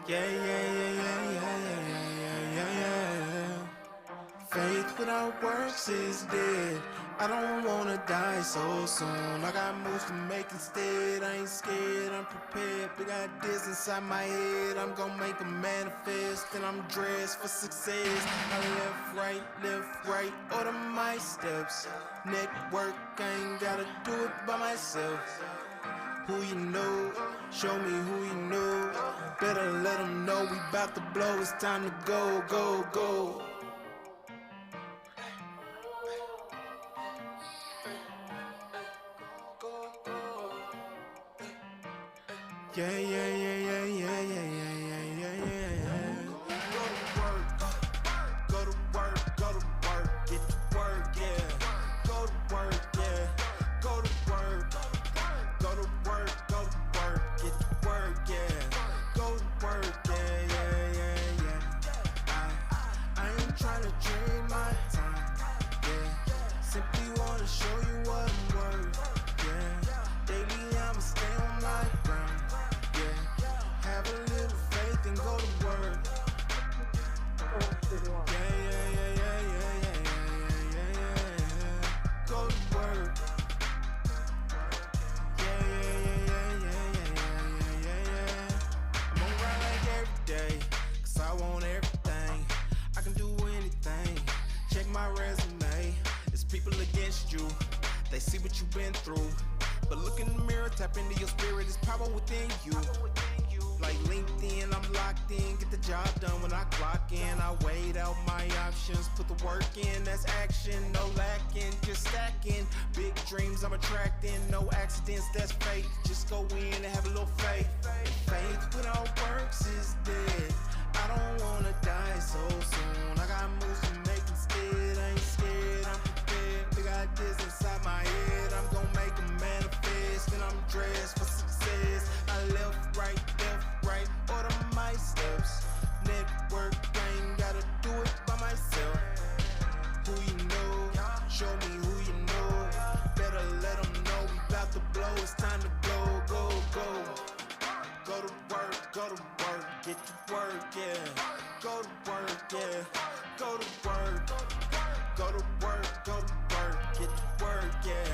Yeah, yeah, yeah, yeah, yeah, yeah, yeah, yeah, yeah. Faith without works is dead. I don't wanna die so soon. I got moves to make instead. I ain't scared, I'm prepared. Big ideas inside my head. I'm gonna make them manifest. And I'm dressed for success. I left, right, order my steps. Network, I ain't gotta do it by myself. Who you know, show me who you know. Better let them know we bout to blow. It's time to go, go, go. Yeah, yeah, yeah, yeah, yeah, yeah, yeah, yeah, yeah, yeah. Go to work, go to work, get to work, yeah. Go to work, yeah. Go to work, go to work, go to work, get to work, yeah. Go to work, yeah, yeah, yeah, yeah. I ain't trying to trade my time, yeah. Simply wanna show you what I'm worth, yeah. Daily I'ma stay on my ground. Have a little faith and go to work. Yeah, yeah, yeah, yeah, yeah, yeah, yeah, yeah, yeah. Go to work. Yeah, yeah, yeah, yeah, yeah, yeah, yeah, yeah. I'm on grind like every day, 'cause I want everything. I can do anything. Check my resume. It's people against you. They see what you've been through. But look in the mirror, tap into your spirit. It's power within you. Like LinkedIn, I'm locked in, get the job done when I clock in. I weighed out my options, put the work in, that's action, no lacking, just stacking. Big dreams I'm attracting, no accidents, that's fate. Just go in and have a little faith. Faith without works is dead. I don't wanna die so soon. I got moves to make instead, I ain't scared, I'm prepared. Big ideas inside my head, I'm gonna make them manifest. And I'm dressed for success. I left, right, order my steps. Network, I ain't gotta do it by myself. Who you know, show me who you know. Better let them know we bout to blow. It's time to go, go, go. Go to work, get to work, yeah. Go to work, yeah. Go to work, go to work, get to work, yeah.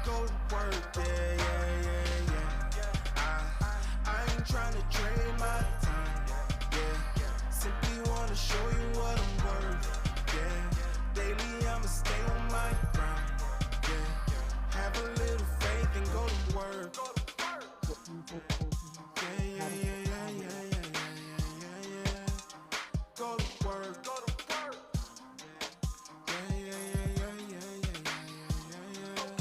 Go to work, yeah, yeah, yeah, yeah. I ain't tryna trade my time, yeah. Simply wanna show you what I'm worth, yeah. Daily I'ma stay on my grind, yeah. Have a little faith and go to work. Yeah, yeah, yeah, yeah, yeah, yeah, yeah, yeah, yeah. Go to work. Yeah, yeah, yeah, yeah, yeah, yeah, yeah, yeah.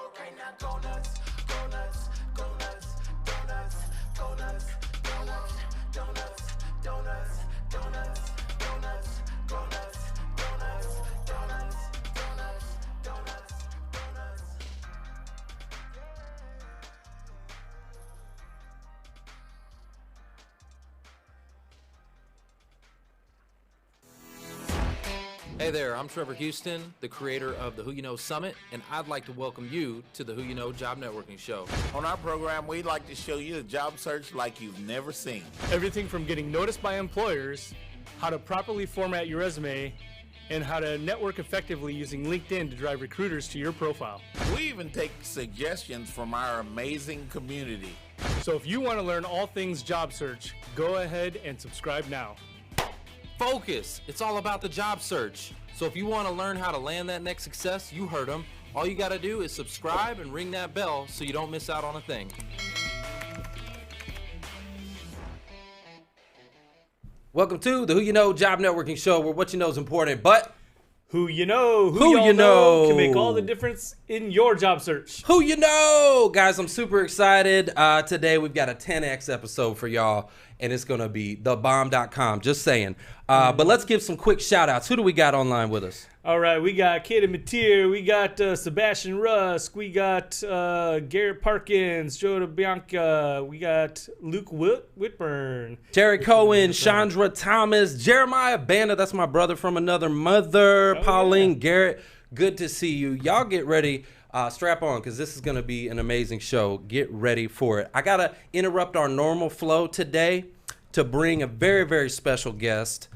Okay, now go nuts, go nuts, go nuts, donuts, go nuts, donuts, donuts, donuts, donuts, donuts, go nuts, donuts, donuts, donuts, donuts, donuts. Hey there, I'm Trevor Houston, the creator of the Who You Know Summit, and I'd like to welcome you to the Who You Know Job Networking Show. On our program, we'd like to show you a job search like you've never seen. Everything from getting noticed by employers, how to properly format your resume, and how to network effectively using LinkedIn to drive recruiters to your profile. We even take suggestions from our amazing community. So if you want to learn all things job search, go ahead and subscribe now. Focus! It's all about the job search. So if you want to learn how to land that next success, you heard them. All you got to do is subscribe and ring that bell so you don't miss out on a thing. Welcome to the Who You Know Job Networking Show, where what you know is important, but Who you know, Who y'all you know can make all the difference in your job search. who you know? Guys, I'm super excited. Today we've got a 10X episode for y'all, and it's going to be thebomb.com. Just saying. But let's give some quick shout outs. Who do we got online with us? All right, we got Katie Mateer, we got Sebastian Rusk, we got Garrett Parkins, Joe DeBianca, we got Luke Whitburn, Terry Cohen, Chandra Thomas, Jeremiah Banda, that's my brother from another mother, Pauline Garrett. Good to see you. Y'all get ready. Strap on, because this is going to be an amazing show. Get ready for it. I got to interrupt our normal flow today to bring a very, very special guest.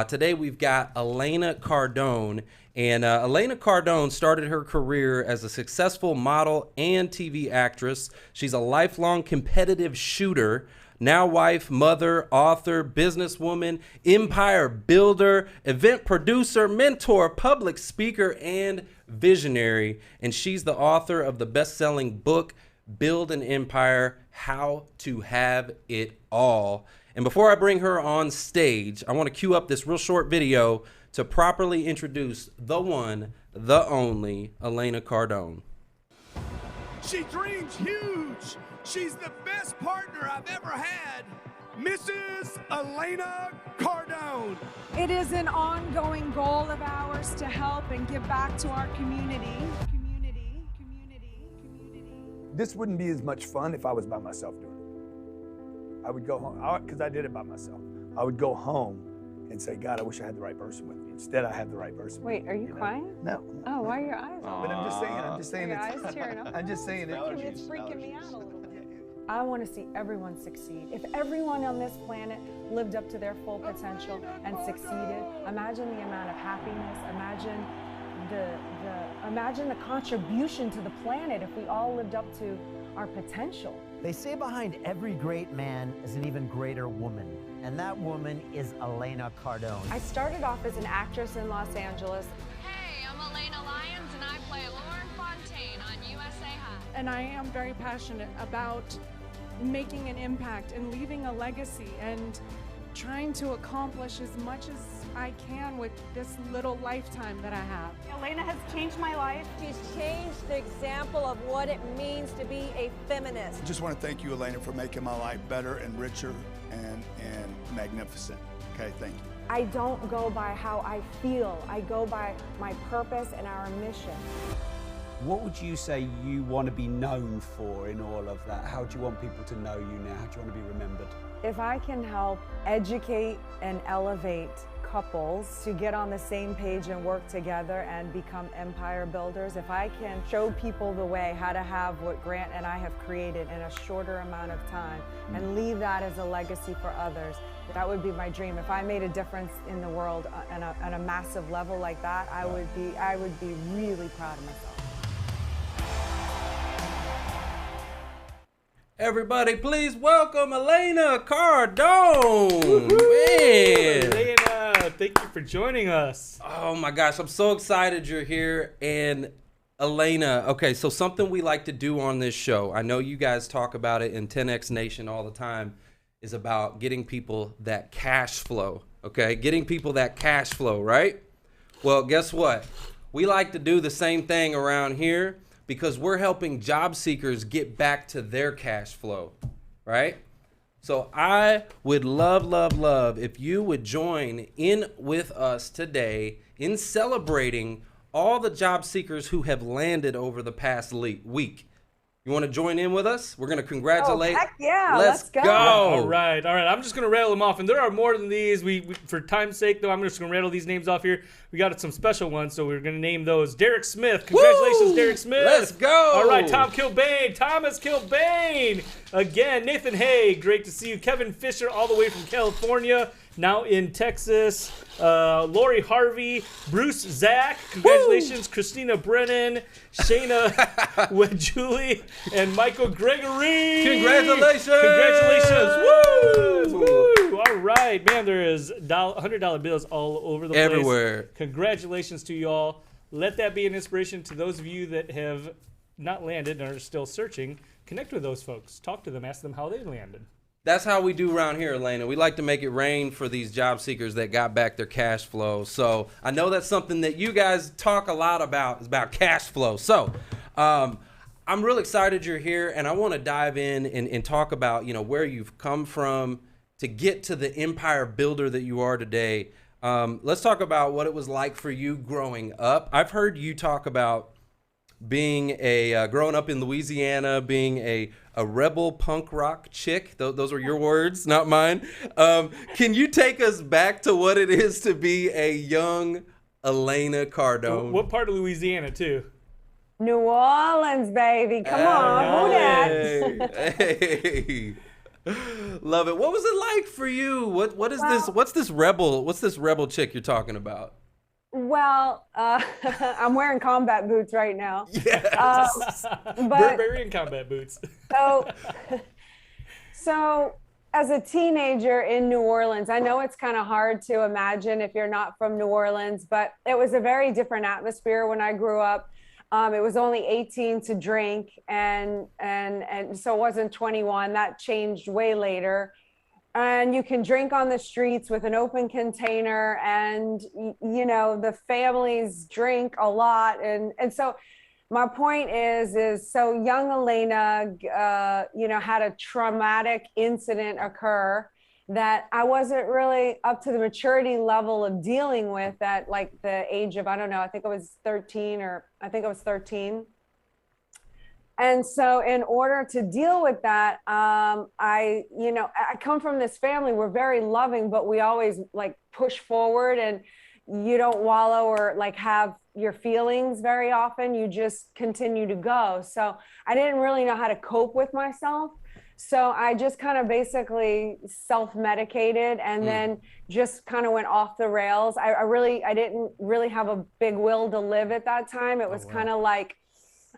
Today we've got Elena Cardone. And Elena Cardone started her career as a successful model and TV actress. She's a lifelong competitive shooter, now wife, mother, author, businesswoman, empire builder, event producer, mentor, public speaker, and visionary. And she's the author of the best-selling book, Build an Empire, How to Have It All. And before I bring her on stage, I want to cue up this real short video to properly introduce the one, the only, Elena Cardone. She dreams huge. She's the best partner I've ever had. Mrs. Elena Cardone. It is an ongoing goal of ours to help and give back to our community. This wouldn't be as much fun if I was by myself doing it. I would go home, because I did it by myself. I would go home and say, God, I wish I had the right person with me. Instead, I have the right person. Wait, are you crying? No. Oh, why are your eyes on? But I'm just saying Your eyes tearing up. I'm just saying it. It's freaking me out a little bit. I want to see everyone succeed. If everyone on this planet lived up to their full potential and succeeded, imagine the amount of happiness, imagine the contribution to the planet if we all lived up to our potential. They say behind every great man is an even greater woman, and that woman is Elena Cardone. I started off as an actress in Los Angeles. Hey, I'm Elena Lyons, and I play Lauren Fontaine on USA High. And I am very passionate about making an impact and leaving a legacy and trying to accomplish as much as I can with this little lifetime that I have. Elena has changed my life. She's changed the example of what it means to be a feminist. I just want to thank you, Elena, for making my life better and richer and magnificent. Okay, thank you. I don't go by how I feel. I go by my purpose and our mission. What would you say you want to be known for in all of that? How do you want people to know you now? How do you want to be remembered? If I can help educate and elevate couples to get on the same page and work together and become empire builders, if I can show people the way how to have what Grant and I have created in a shorter amount of time and leave that as a legacy for others, that would be my dream. If I made a difference in the world on a massive level like that, I would be really proud of myself. Everybody, please welcome Elena Cardone. Man. Elena, thank you for joining us. Oh my gosh, I'm so excited you're here. And Elena, okay, so something we like to do on this show, I know you guys talk about it in 10X Nation all the time, is about getting people that cash flow, okay? Getting people that cash flow, right? Well, guess what? We like to do the same thing around here, because we're helping job seekers get back to their cash flow, right? So I would love if you would join in with us today in celebrating all the job seekers who have landed over the past week. You want to join in with us? We're going to congratulate. Oh, heck yeah, let's go. All right. I'm just going to rattle them off. And there are more than these. We for time's sake, though, I'm just going to rattle these names off here. We got some special ones, so we're going to name those. Derek Smith. Congratulations, Derek Smith. Let's go. All right, Thomas Kilbane. Again, Nathan Hay. Great to see you. Kevin Fisher, all the way from California, now in Texas. Lori Harvey. Bruce Zach. Congratulations. Christina Brennan. Shayna Julie. And Michael Gregory. Congratulations. Woo! All right, man, there is $100 bills all over the place. Everywhere. Congratulations to you all. Let that be an inspiration to those of you that have not landed and are still searching. Connect with those folks. Talk to them. Ask them how they landed. That's how we do around here, Elena. We like to make it rain for these job seekers that got back their cash flow. So I know that's something that you guys talk a lot about, is about cash flow. So I'm real excited you're here, and I want to dive in and talk about, you know, where you've come from to get to the empire builder that you are today. Let's talk about what it was like for you growing up. I've heard you talk about being growing up in Louisiana, being a rebel punk rock chick. Those are your words, not mine. Can you take us back to what it is to be a young Elena Cardone? What part of Louisiana, too? New Orleans, baby. Come on. Who that? Hey. Love it. What was it like for you? What is this? What's this rebel chick you're talking about? Well, I'm wearing combat boots right now. Yeah. Barbarian combat boots. So as a teenager in New Orleans, I know it's kind of hard to imagine if you're not from New Orleans, but it was a very different atmosphere when I grew up. It was only 18 to drink, and so it wasn't 21. That changed way later. And you can drink on the streets with an open container, and you know the families drink a lot, and so my point is so young Elena, had a traumatic incident occur that I wasn't really up to the maturity level of dealing with at like the age of, I don't know, I think I was 13. And so in order to deal with that, I come from this family, we're very loving, but we always like push forward, and you don't wallow or like have your feelings very often. You just continue to go. So I didn't really know how to cope with myself. So I just kind of basically self-medicated, and then just kind of went off the rails. I didn't really have a big will to live at that time. It was kind of like,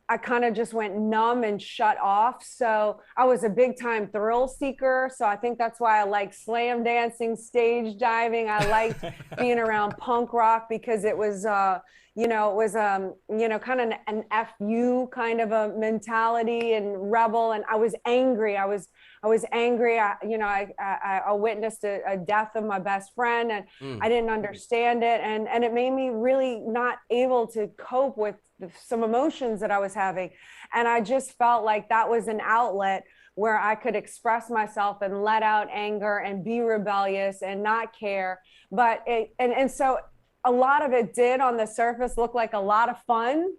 I kind of just went numb and shut off. So I was a big time thrill seeker. So I think that's why I like slam dancing, stage diving. I liked being around punk rock because it was, kind of an FU kind of a mentality and rebel. And I was angry. I was angry. I witnessed a death of my best friend, and I didn't understand it. And it made me really not able to cope with some emotions that I was having. And I just felt like that was an outlet where I could express myself and let out anger and be rebellious and not care. But so a lot of it did on the surface look like a lot of fun.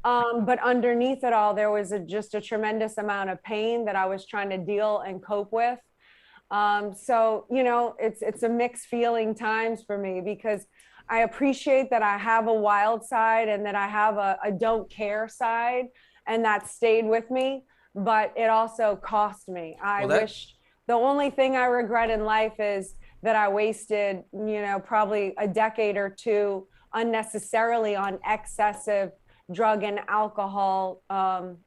But underneath it all, there was just a tremendous amount of pain that I was trying to deal and cope with. So, it's a mixed feeling times for me, because I appreciate that I have a wild side and that I have a don't care side, and that stayed with me, but it also cost me. I wish the only thing I regret in life is that I wasted, probably a decade or two unnecessarily on excessive drug and alcohol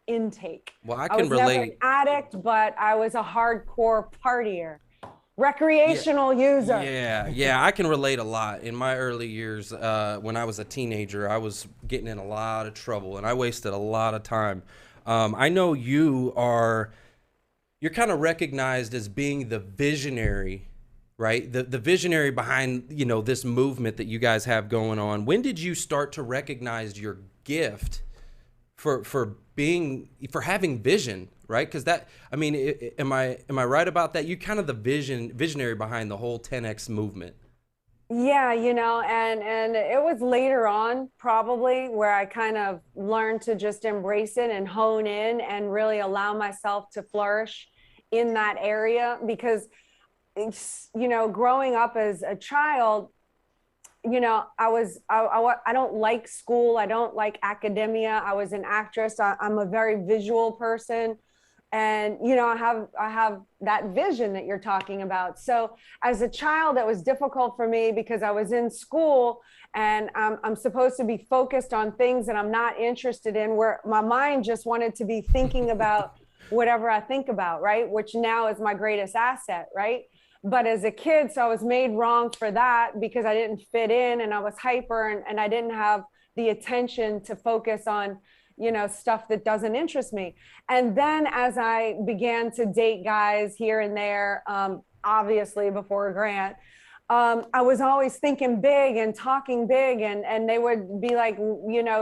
intake. Well, I was relate. never an addict, but I was a hardcore partier. Recreational user. Yeah, I can relate a lot. In my early years, when I was a teenager, I was getting in a lot of trouble, and I wasted a lot of time. I know you're kind of recognized as being the visionary, right? The visionary behind, this movement that you guys have going on. When did you start to recognize your gift for having vision? Right? Because am I right about that? You kind of the visionary behind the whole 10X movement. Yeah, and it was later on probably where I kind of learned to just embrace it and hone in and really allow myself to flourish in that area. Because, growing up as a child, I don't like school. I don't like academia. I was an actress. I'm a very visual person. And, I have that vision that you're talking about. So as a child, it was difficult for me because I was in school and I'm supposed to be focused on things that I'm not interested in, where my mind just wanted to be thinking about whatever I think about, right? Which now is my greatest asset, right? But as a kid, so I was made wrong for that because I didn't fit in and I was hyper and I didn't have the attention to focus on stuff that doesn't interest me. And then as I began to date guys here and there, obviously before Grant, I was always thinking big and talking big, and they would be like,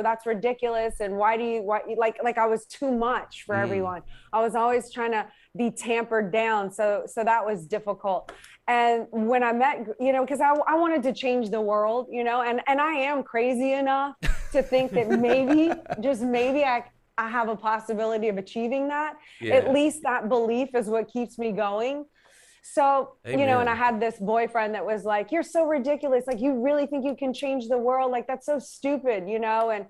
that's ridiculous. And why like I was too much for everyone. I was always trying to be tampered down. So that was difficult. And when I met, because I wanted to change the world, and I am crazy enough to think that maybe, just maybe I have a possibility of achieving that. Yeah. At least that belief is what keeps me going. So, Amen. And I had this boyfriend that was like, you're so ridiculous. Like, you really think you can change the world? Like, that's so stupid, And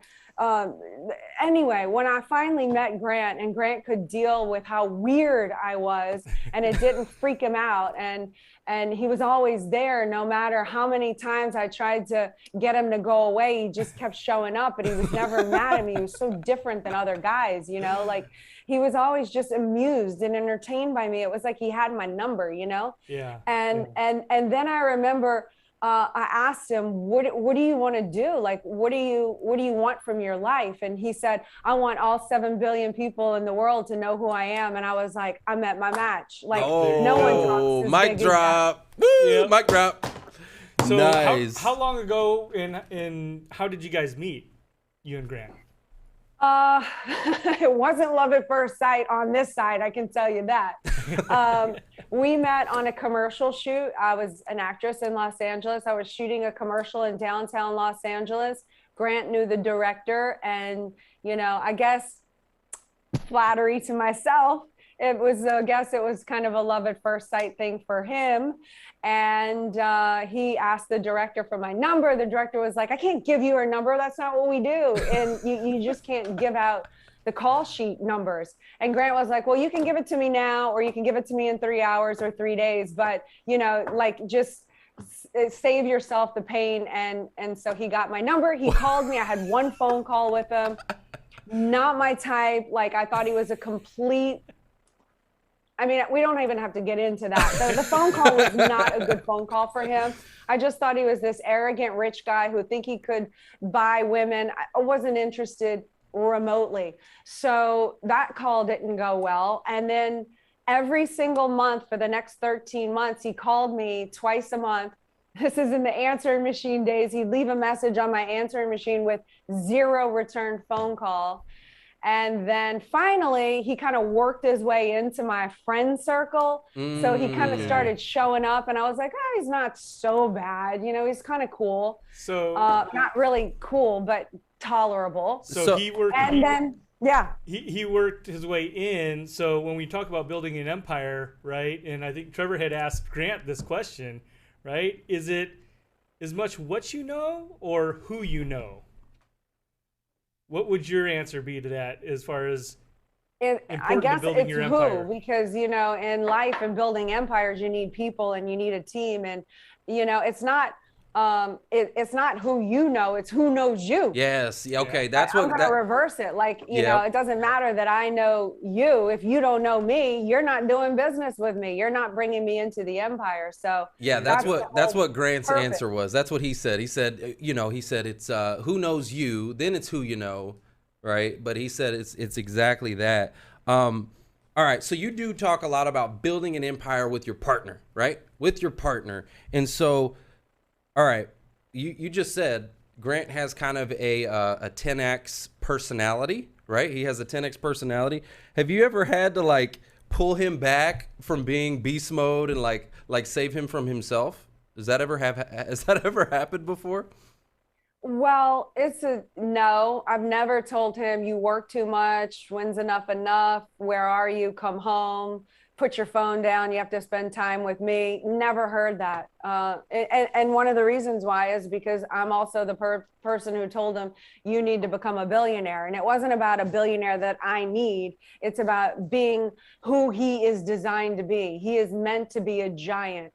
Anyway, when I finally met Grant and Grant could deal with how weird I was and it didn't freak him out, and he was always there no matter how many times I tried to get him to go away, he just kept showing up, and he was never mad at me. He was so different than other guys, you know, like he was always just amused and entertained by me. It was like he had my number, you know? Yeah. And then I remember I asked him, what do you want to do? Like, what do you want from your life? And he said, I want all 7 billion people in the world to know who I am. And I was like, I'm at my match. Like, no one talks as mic big as drop. Woo, mic drop. So Nice. how long ago and how did you guys meet, you and Grant? It wasn't love at first sight on this side, I can tell you that. We met on a commercial shoot. I was an actress in Los Angeles. I was shooting a commercial in downtown Los Angeles. Grant knew the director, and, you know, I guess flattery to myself, it was kind of a love at first sight thing for him. And he asked the director for my number. The director was like, I can't give you her number. That's not what we do. And you just can't give out the call sheet numbers. And Grant was like, well, you can give it to me now, or you can give it to me in 3 hours or 3 days. But, you know, like, just save yourself the pain. And so he got my number. He called me. I had one phone call with him. Not my type. Like, I thought he was a complete... I mean, we don't even have to get into that. The phone call was not a good phone call for him. I just thought he was this arrogant rich guy who think he could buy women. I wasn't interested remotely. So that call didn't go well. And then every single month for the next 13 months, he called me twice a month. This is in the answering machine days. He'd leave a message on my answering machine with 0 return phone call. And then finally, he kind of worked his way into my friend circle. So he kind of started showing up, and I was like, oh, he's not so bad. You know, he's kind of cool. So not really cool, but tolerable. So he worked. And then, yeah. He worked his way in. So when we talk about building an empire, right? And I think Trevor had asked Grant this question, right? Is it as much what you know or who you know? What would your answer be to that as far as I guess building it's your empire? who, because, you know, in life and building empires, you need people and you need a team. And, you know, it's not who you know, it's who knows you. Yes. Okay. That's I'm going to reverse it. Like, you know, it doesn't matter that I know you. If you don't know me, you're not doing business with me. You're not bringing me into the empire. So yeah, that's what Grant's answer was. That's what he said. He said, you know, it's who knows you, then it's who you know, right? But he said it's exactly that. All right. So you do talk a lot about building an empire with your partner, right? With your partner. And so, all right, you just said Grant has kind of a 10x personality, right? He has a 10x personality. Have you ever had to like pull him back from being beast mode and like save him from himself? Has that ever happened before? Well, it's a no. I've never told him you work too much. When's enough? Where are you? Come home. Put your phone down. You have to spend time with me. Never heard that. And one of the reasons why is because I'm also the person who told him you need to become a billionaire. And it wasn't about a billionaire that I need. It's about being who he is designed to be. He is meant to be a giant.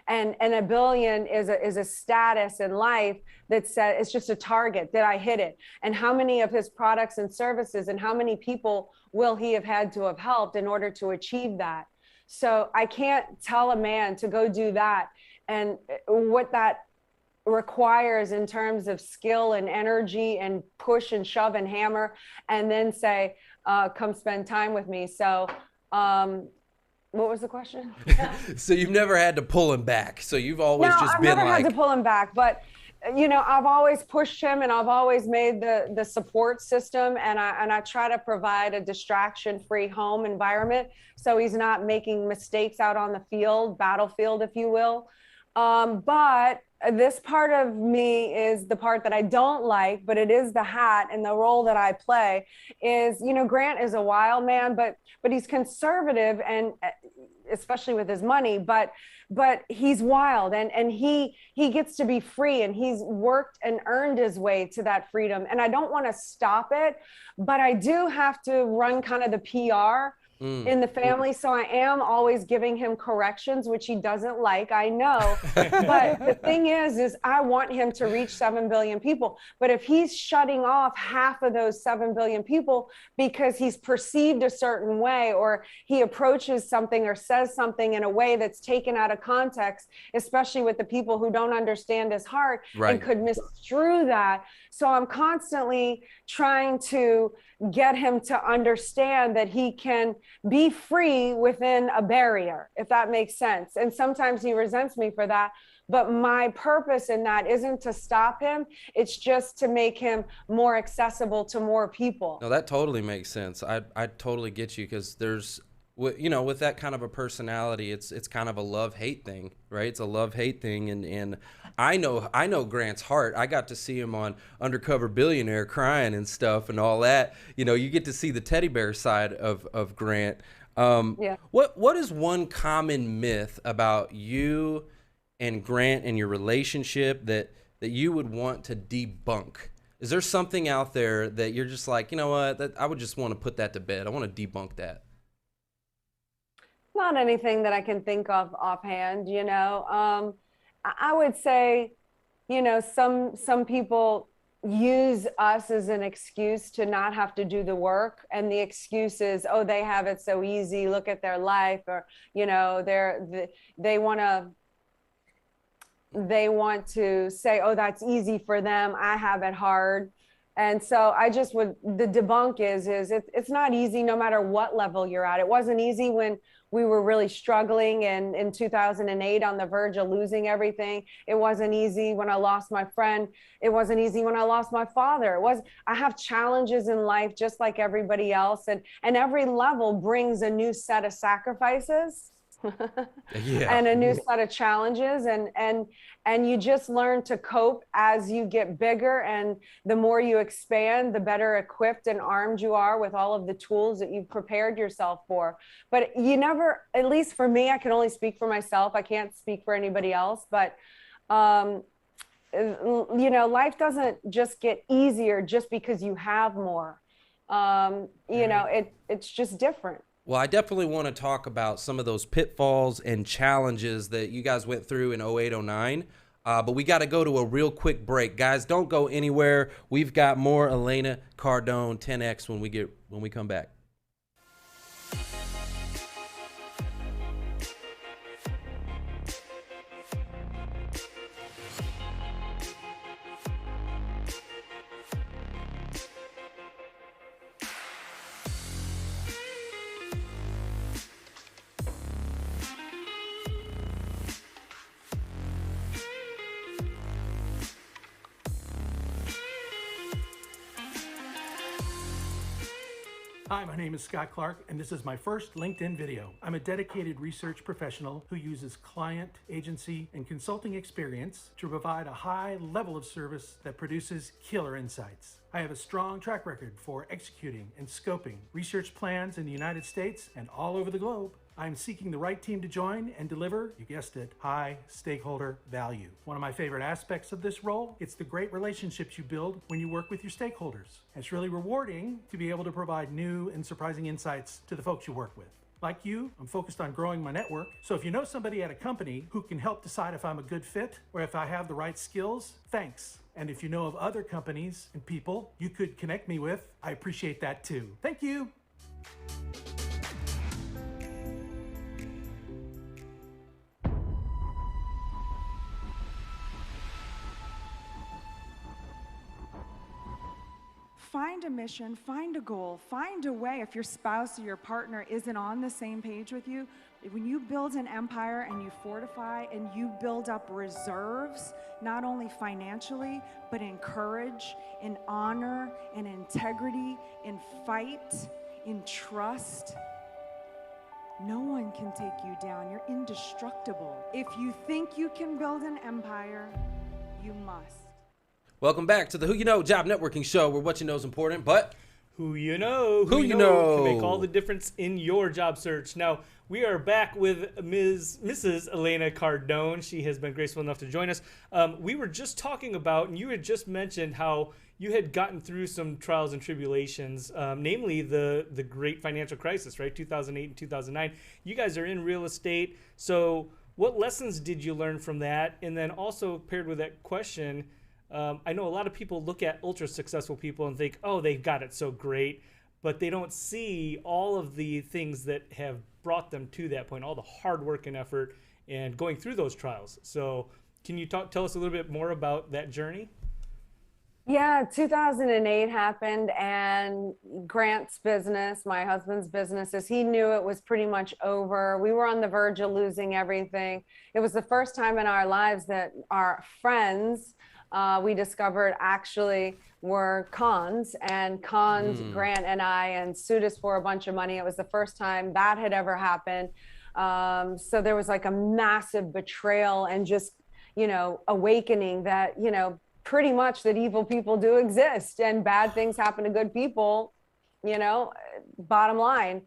And a billion is a status in life that said it's just a target. Did I hit it? And how many of his products and services and how many people will he have had to have helped in order to achieve that? So I can't tell a man to go do that and what that requires in terms of skill and energy and push and shove and hammer, and then say, come spend time with me. So what was the question? So you've never had to pull him back. So you've always just been like... No, I've never had to pull him back, but you know, I've always pushed him and I've always made the support system, and I try to provide a distraction-free home environment so he's not making mistakes out on the battlefield, if you will. But this part of me is the part that I don't like, but it is the hat and the role that I play is, you know, Grant is a wild man, but he's conservative, and especially with his money, but he's wild, and he gets to be free, and he's worked and earned his way to that freedom. And I don't want to stop it, but I do have to run kind of the PR in the family. So I am always giving him corrections, which he doesn't like, I know. But the thing is I want him to reach 7 billion people. But if he's shutting off half of those 7 billion people because he's perceived a certain way, or he approaches something or says something in a way that's taken out of context, especially with the people who don't understand his heart, and could misconstrue that. So I'm constantly trying to get him to understand that he can be free within a barrier, if that makes sense. And sometimes he resents me for that. But my purpose in that isn't to stop him. It's just to make him more accessible to more people. No, that totally makes sense. I totally get you, because there's, you know, with that kind of a personality, it's kind of a love-hate thing, right? It's a love-hate thing. And I know Grant's heart. I got to see him on Undercover Billionaire crying and stuff and all that. You know, you get to see the teddy bear side of Grant. What is one common myth about you and Grant and your relationship that you would want to debunk? Is there something out there that you're just like, you know what, that I would just want to put that to bed? I want to debunk that. Not anything that I can think of offhand, you know. I would say, you know, some people use us as an excuse to not have to do the work, and the excuse is, oh, they have it so easy, look at their life, or, you know, they want to say, oh, that's easy for them, I have it hard. And so the debunk is it's not easy no matter what level you're at. It wasn't easy when we were really struggling in 2008 on the verge of losing everything. It wasn't easy when I lost my friend. It wasn't easy when I lost my father. I have challenges in life just like everybody else. And every level brings a new set of sacrifices. And a new set of challenges, and you just learn to cope as you get bigger, and the more you expand, the better equipped and armed you are with all of the tools that you've prepared yourself for. But you never, at least for me, I can only speak for myself, I can't speak for anybody else, but you know, life doesn't just get easier just because you have more. You know, it's just different. Well, I definitely want to talk about some of those pitfalls and challenges that you guys went through in 08, 09. But we got to go to a real quick break. Guys, don't go anywhere. We've got more Elena Cardone 10X when we come back. Hi, my name is Scott Clark, and this is my first LinkedIn video. I'm a dedicated research professional who uses client, agency, and consulting experience to provide a high level of service that produces killer insights. I have a strong track record for executing and scoping research plans in the United States and all over the globe. I'm seeking the right team to join and deliver, you guessed it, high stakeholder value. One of my favorite aspects of this role, it's the great relationships you build when you work with your stakeholders. It's really rewarding to be able to provide new and surprising insights to the folks you work with. Like you, I'm focused on growing my network. So if you know somebody at a company who can help decide if I'm a good fit or if I have the right skills, thanks. And if you know of other companies and people you could connect me with, I appreciate that too. Thank you. Find a mission, find a goal, find a way. If your spouse or your partner isn't on the same page with you, when you build an empire and you fortify and you build up reserves, not only financially, but in courage, in honor, in integrity, in fight, in trust, no one can take you down. You're indestructible. If you think you can build an empire, you must. Welcome back to the Who You Know Job Networking Show, where what you know is important, but Who you know can make all the difference in your job search. Now, we are back with Mrs. Elena Cardone. She has been graceful enough to join us. We were just talking about, and you had just mentioned how you had gotten through some trials and tribulations, namely the great financial crisis, right? 2008 and 2009. You guys are in real estate. So what lessons did you learn from that? And then also paired with that question, I know a lot of people look at ultra successful people and think, oh, they've got it so great, but they don't see all of the things that have brought them to that point, all the hard work and effort and going through those trials. So can you tell us a little bit more about that journey? Yeah, 2008 happened, and Grant's business, my husband's business, he knew it was pretty much over. We were on the verge of losing everything. It was the first time in our lives that our friends, we discovered actually were cons, and Grant and I, and sued us for a bunch of money. It was the first time that had ever happened. So there was like a massive betrayal and just, awakening that, pretty much that evil people do exist and bad things happen to good people, bottom line.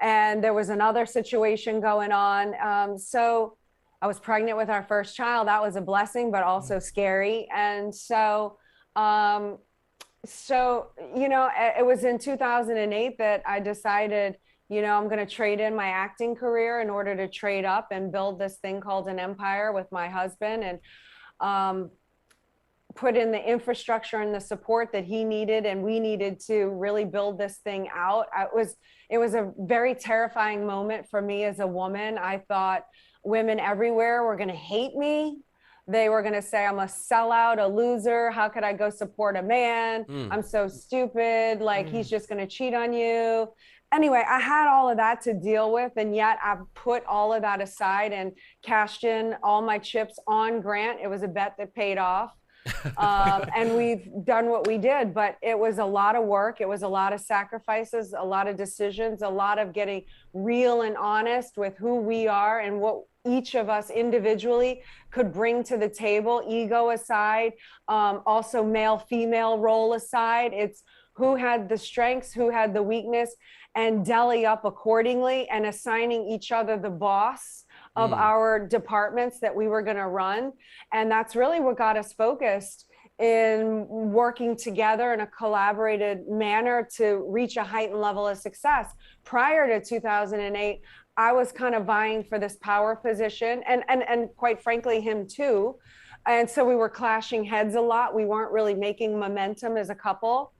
And there was another situation going on. So I was pregnant with our first child. That was a blessing, but also scary. And so, it was in 2008 that I decided, I'm going to trade in my acting career in order to trade up and build this thing called an empire with my husband, and put in the infrastructure and the support that he needed and we needed to really build this thing out. It was a very terrifying moment for me as a woman. I thought women everywhere were going to hate me. They were going to say I'm a sellout, a loser. How could I go support a man? I'm so stupid. He's just going to cheat on you. Anyway, I had all of that to deal with, and yet I put all of that aside and cashed in all my chips on Grant. It was a bet that paid off. And we've done what we did, but it was a lot of work. It was a lot of sacrifices, a lot of decisions, a lot of getting real and honest with who we are and what each of us individually could bring to the table, ego aside, also male, female role aside. It's who had the strengths, who had the weakness, and deli up accordingly and assigning each other the boss of our departments that we were going to run. And that's really what got us focused in working together in a collaborated manner to reach a heightened level of success. Prior to 2008, I was kind of vying for this power position, and quite frankly, him too. And so we were clashing heads a lot. We weren't really making momentum as a couple.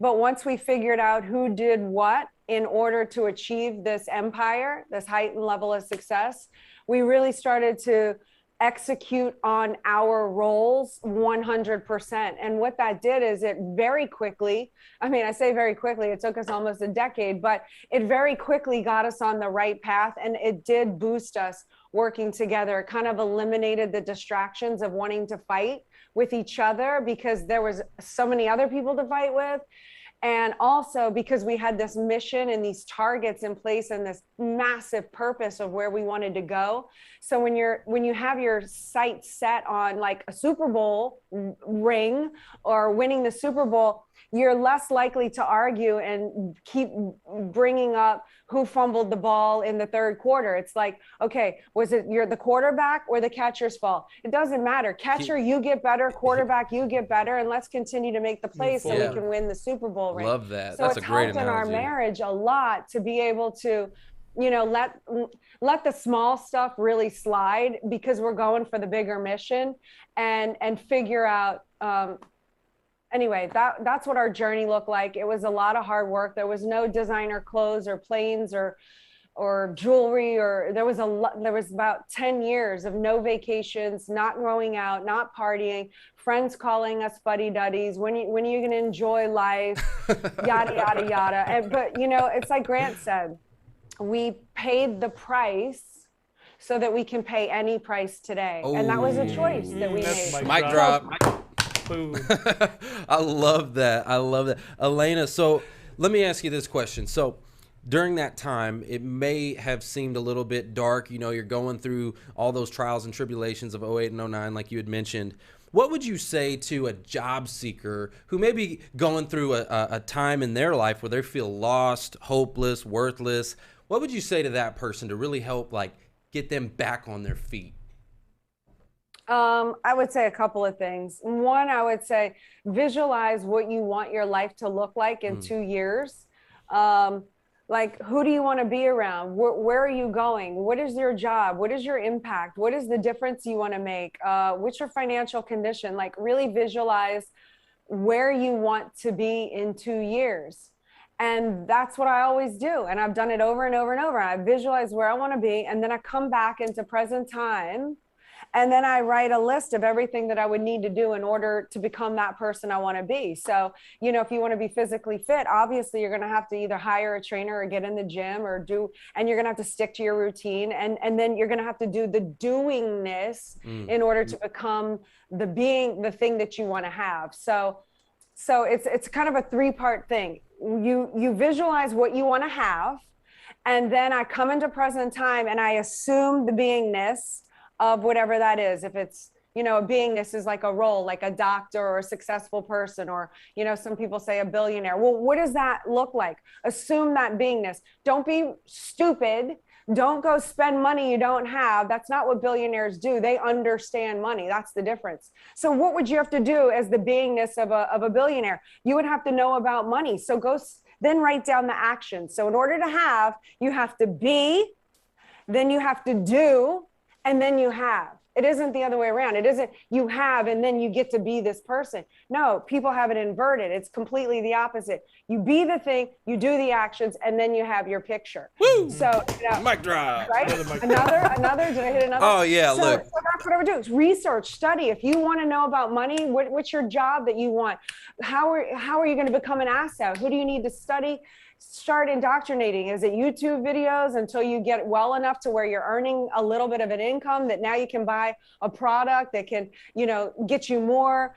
But once we figured out who did what in order to achieve this empire, this heightened level of success, we really started to execute on our roles 100%. And what that did is it very quickly, I say very quickly, it took us almost a decade, but it very quickly got us on the right path, and it did boost us working together. It kind of eliminated the distractions of wanting to fight with each other because there was so many other people to fight with. And also because we had this mission and these targets in place and this massive purpose of where we wanted to go. So when you have your sights set on like a Super Bowl ring or winning the Super Bowl, you're less likely to argue and keep bringing up who fumbled the ball in the third quarter. It's like, okay, was it the quarterback or the catcher's fault? It doesn't matter. Catcher, you get better. Quarterback, you get better. And let's continue to make the plays so we can win the Super Bowl ring. Love that. So that's a great analogy. It's helped in our marriage a lot to be able to, let the small stuff really slide because we're going for the bigger mission and figure out, anyway, that's what our journey looked like. It was a lot of hard work. There was no designer clothes or planes or jewelry, or there was about 10 years of no vacations, not going out, not partying, friends calling us fuddy-duddies. When are you going to enjoy life? Yada, yada, yada. But it's like Grant said, we paid the price so that we can pay any price today. And that was a choice that we made. Mic drop. I love that. Elena, so let me ask you this question. So during that time, it may have seemed a little bit dark. You're going through all those trials and tribulations of 08 and 09, like you had mentioned. What would you say to a job seeker who may be going through a time in their life where they feel lost, hopeless, worthless? What would you say to that person to really help like get them back on their feet? I would say a couple of things. One, I would say visualize what you want your life to look like in 2 years. Like, who do you want to be around? Where are you going? What is your job? What is your impact? What is the difference you want to make? What's your financial condition? Like, really visualize where you want to be in 2 years. And that's what I always do. And I've done it over and over and over. I visualize where I want to be. And then I come back into present time. And then I write a list of everything that I would need to do in order to become that person I want to be. So, you know, if you want to be physically fit, obviously you're going to have to either hire a trainer or get in the gym or and you're going to have to stick to your routine. And then you're going to have to do the doingness in order to become the thing that you want to have. So it's kind of a 3-part thing. You visualize what you want to have. And then I come into present time and I assume the beingness of whatever that is. If it's, you know, a beingness is like a role, like a doctor or a successful person, or, you know, some people say a billionaire. Well, what does that look like? Assume that beingness. Don't be stupid. Don't go spend money you don't have. That's not what billionaires do. They understand money. That's the difference. So what would you have to do as the beingness of a billionaire? You would have to know about money. So then write down the action. So in order to have, you have to be, then you have to do, and then you have. It isn't the other way around. It isn't you have and then you get to be this person. No, people have it inverted. It's completely the opposite. You be the thing, you do the actions, and then you have your picture. Woo! So, you know, mic drop. Right? Another, did I hit another? Oh yeah, so that's what I would do. Is research, study. If you want to know about money, what's your job that you want? How are you going to become an asset? Who do you need to study? Start indoctrinating. Is it YouTube videos until you get well enough to where you're earning a little bit of an income that now you can buy a product that can, you know, get you more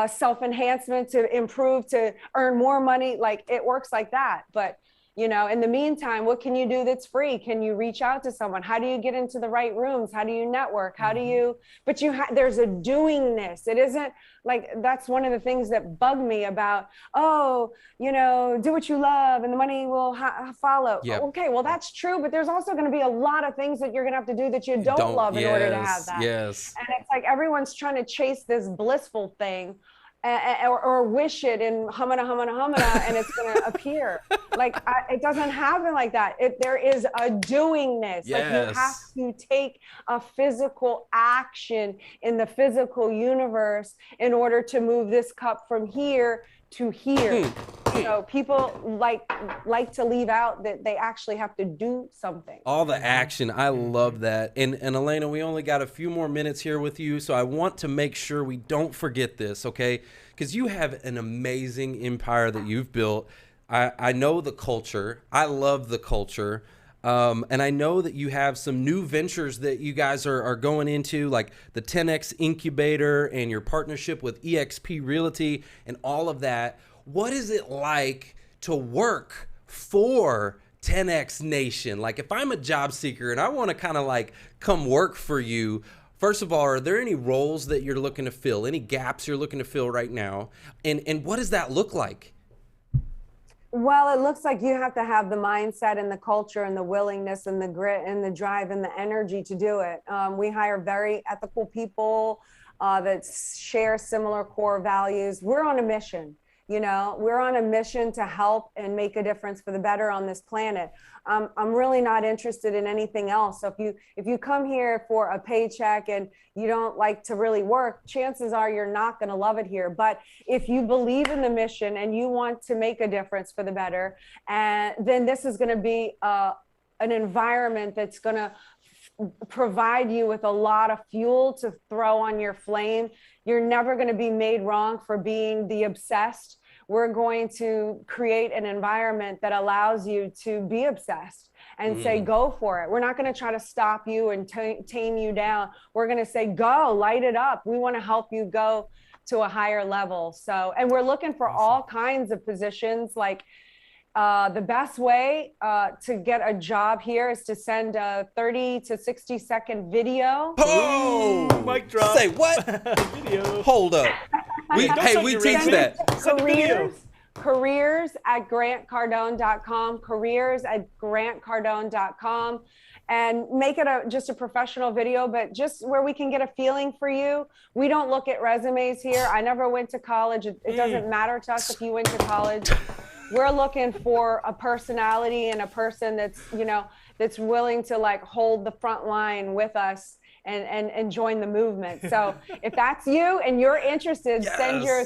self-enhancement to improve, to earn more money? Like, it works like that. But, you know, in the meantime, what can you do that's free? Can you reach out to someone? How do you get into the right rooms? How do you network? How do you, but there's a doingness. It isn't like, that's one of the things that bug me about, oh, you know, do what you love and the money will follow. Yep. Okay, well, that's true, but there's also going to be a lot of things that you're going to have to do that you don't love in order to have that. Yes. And it's like everyone's trying to chase this blissful thing. Or wish it in humana, and it's going to appear. Like, it doesn't happen like that. There is a doingness. Yes. Like, you have to take a physical action in the physical universe in order to move this cup from here to here. So people like to leave out that they actually have to do something. All the action. I love that. And Elena, we only got a few more minutes here with you, so I want to make sure we don't forget this, okay? Because you have an amazing empire that you've built. I know the culture. I love the culture. And I know that you have some new ventures that you guys are going into, like the 10X Incubator and your partnership with eXp Realty and all of that. What is it like to work for 10X Nation? Like, if I'm a job seeker and I want to kind of like come work for you, first of all, are there any roles that you're looking to fill, any gaps you're looking to fill right now? And what does that look like? Well, it looks like you have to have the mindset and the culture and the willingness and the grit and the drive and the energy to do it. We hire very ethical people that share similar core values. We're on a mission. You know, we're on a mission to help and make a difference for the better on this planet. I'm really not interested in anything else. So if you come here for a paycheck and you don't like to really work, chances are you're not going to love it here. But if you believe in the mission and you want to make a difference for the better, then this is going to be an environment that's going to provide you with a lot of fuel to throw on your flame. You're never going to be made wrong for being the obsessed. We're going to create an environment that allows you to be obsessed and say, go for it. We're not going to try to stop you and tame you down. We're going to say, go, light it up. We want to help you go to a higher level. So, and we're looking for all kinds of positions. Like, The best way to get a job here is to send a 30 to 60 second video. Oh, mic drop. Say what? Video. Hold up. We teach that. Careers at grantcardone.com. Careers at grantcardone.com. And make it just a professional video, but just where we can get a feeling for you. We don't look at resumes here. I never went to college. It doesn't matter to us if you went to college. We're looking for a personality and a person that's, you know, that's willing to like hold the front line with us and join the movement. So if that's you and you're interested, send your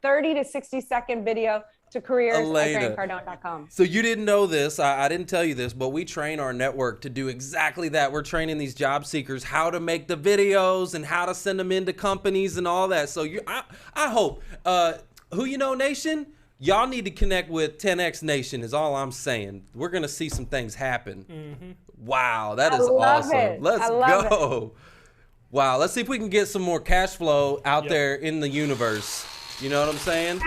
30 to 60 second video to careers@grantcardone.com. So you didn't know this. I didn't tell you this, but we train our network to do exactly that. We're training these job seekers how to make the videos and how to send them into companies and all that. So I hope, Who You Know Nation, y'all need to connect with 10X Nation is all I'm saying. We're going to see some things happen. Wow, that is awesome. Let's go. Wow, let's see if we can get some more cash flow out there in the universe. You know what I'm saying?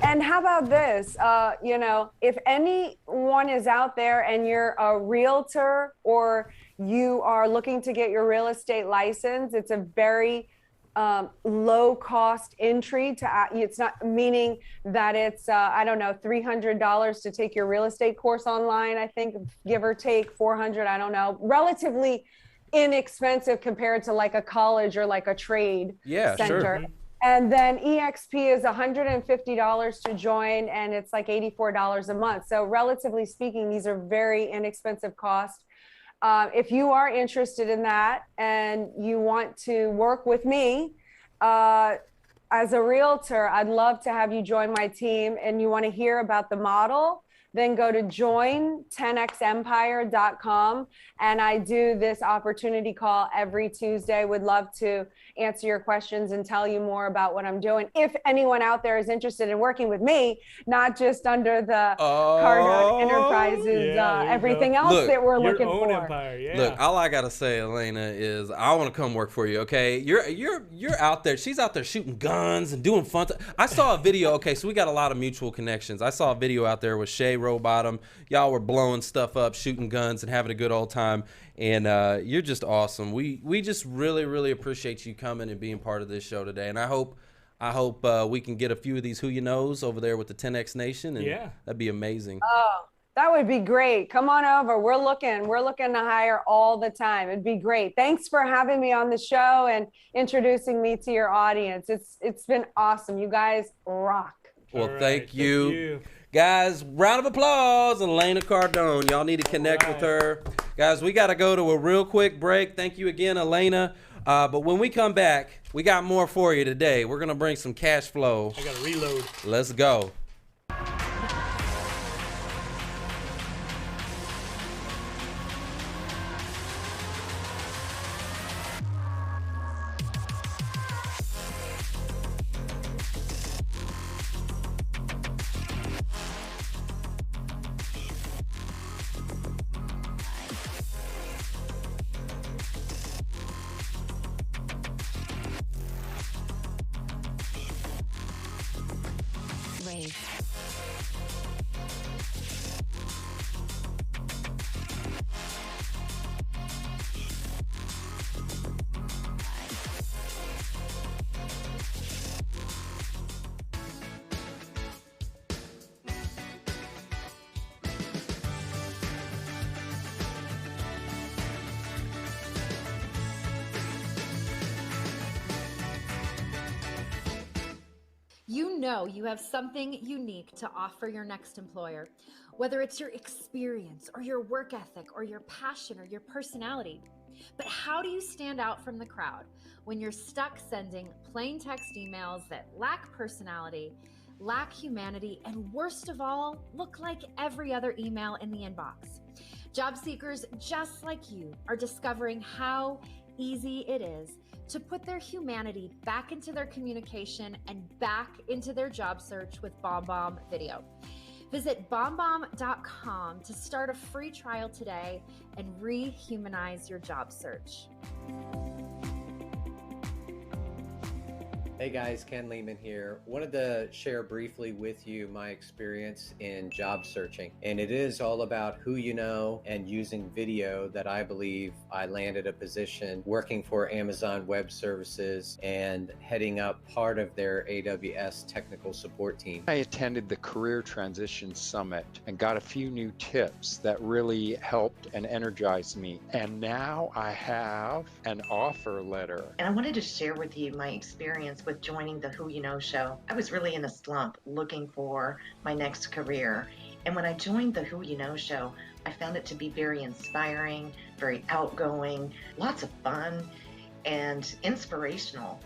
And how about this? You know, if anyone is out there and you're a realtor or you are looking to get your real estate license, it's a very low cost entry to it's not meaning that it's I don't know, $300 to take your real estate course online. I think give or take 400, I don't know, relatively inexpensive compared to like a college or like a trade center. Sure. And then EXP is $150 to join, and it's like $84 a month. So relatively speaking, these are very inexpensive costs. If you are interested in that and you want to work with me as a realtor, I'd love to have you join my team, and you want to hear about the model, then go to join10xempire.com. And I do this opportunity call every Tuesday. Would love to answer your questions and tell you more about what I'm doing. If anyone out there is interested in working with me, not just under the Cardone Enterprises, everything else that we're looking for. Empire, Look, all I gotta say, Elena, is I want to come work for you. Okay, you're out there. She's out there shooting guns and doing fun. I saw a video. Okay, so we got a lot of mutual connections. I saw a video out there with Shay Rowbottom. Y'all were blowing stuff up, shooting guns, and having a good old time. And you're just awesome. We just really appreciate you coming and being part of this show today. And I hope we can get a few of these Who You Knows over there with the 10X Nation. And that'd be amazing. Oh, that would be great. Come on over. We're looking to hire all the time. It'd be great. Thanks for having me on the show and introducing me to your audience. It's been awesome. You guys rock. Well, thank you. Guys, round of applause, Elena Cardone. Y'all need to connect with her. Guys, we got to go to a real quick break. Thank you again, Elena. But when we come back, we got more for you today. We're going to bring some cash flow. I got to reload. Let's go. You know you have something unique to offer your next employer, whether it's your experience or your work ethic or your passion or your personality. But how do you stand out from the crowd when you're stuck sending plain text emails that lack personality, lack humanity, and worst of all, look like every other email in the inbox? Job seekers just like you are discovering how easy it is to put their humanity back into their communication and back into their job search with BombBomb Video. Visit bombbomb.com to start a free trial today and rehumanize your job search. Hey guys, Ken Lehman here. Wanted to share briefly with you my experience in job searching. And it is all about who you know and using video that I believe I landed a position working for Amazon Web Services and heading up part of their AWS technical support team. I attended the Career Transition Summit and got a few new tips that really helped and energized me. And now I have an offer letter. And I wanted to share with you my experience with joining the Who You Know show. I was really in a slump looking for my next career. And when I joined the Who You Know show, I found it to be very inspiring, very outgoing, lots of fun, and inspirational.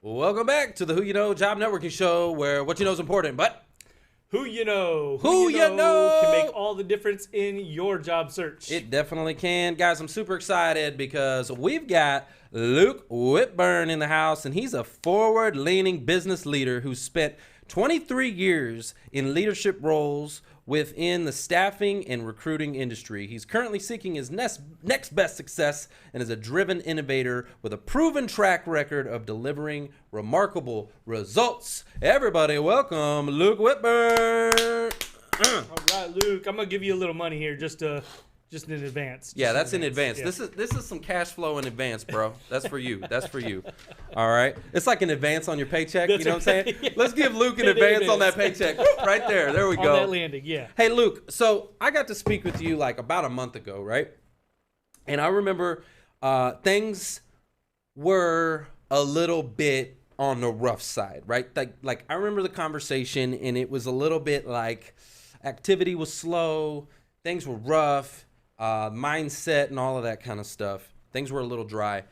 Welcome back to the Who You Know Job Networking Show, where what you know is important, but who you know can make all the difference in your job search. It definitely can. Guys, I'm super excited because we've got Luke Whitburn in the house, and he's a forward-leaning business leader who spent 23 years in leadership roles within the staffing and recruiting industry. He's currently seeking his next best success and is a driven innovator with a proven track record of delivering remarkable results. Everybody welcome Luke Whitburn. All right, Luke, I'm gonna give you a little money here just in advance. Yeah, that's in advance. Yeah. This is some cash flow in advance, bro. That's for you. That's for you. All right. It's like an advance on your paycheck. You know what I'm saying? Yeah. Let's give Luke an advance on that paycheck. Right there. There we go. On that landing, yeah. Hey, Luke. So I got to speak with you like about a month ago, right? And I remember things were a little bit on the rough side, right? Like I remember the conversation, and it was a little bit like activity was slow, things were rough. Mindset and all of that kind of stuff. Things were a little dry.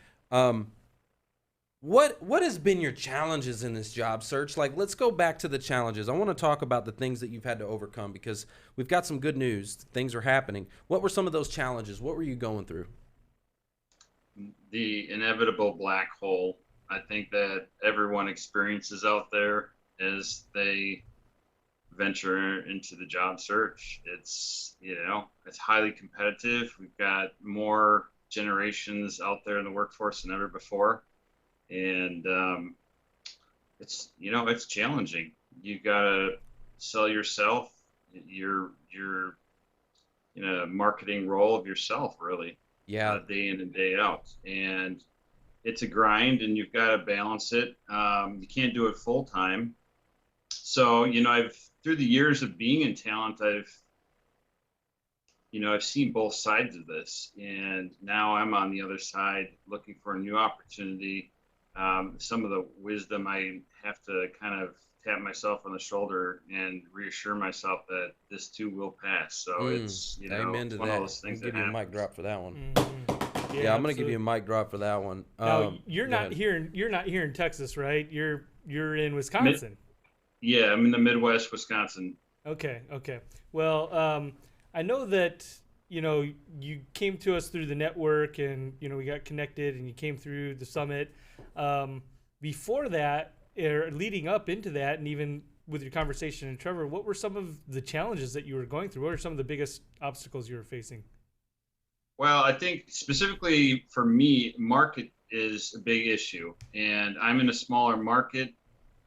What has been your challenges in this job search? Like, let's go back to the challenges. I want to talk about the things that you've had to overcome because we've got some good news. Things are happening. What were some of those challenges? What were you going through? The inevitable black hole, I think that everyone experiences out there as they venture into the job search. It's, it's highly competitive. We've got more generations out there in the workforce than ever before. And it's challenging. You gotta sell yourself. You're in a marketing role of yourself, really. Yeah. Day in and day out. And it's a grind, and you've got to balance it. You can't do it full time. So, through the years of being in talent, I've seen both sides of this, and now I'm on the other side looking for a new opportunity. Some of the wisdom, I have to kind of tap myself on the shoulder and reassure myself that this too will pass. So it's, amen to one that. of those things I'll give you a mic drop for that one. Mm-hmm. Yeah, I'm going to give you a mic drop for that one. Now, you're not here in Texas, right? You're in Wisconsin. Yeah, I'm in the Midwest, Wisconsin. Okay. Well, I know that, you came to us through the network and, we got connected and you came through the summit. Before that, or leading up into that, and even with your conversation and Trevor, what were some of the challenges that you were going through? What are some of the biggest obstacles you were facing? Well, I think specifically for me, market is a big issue, and I'm in a smaller market.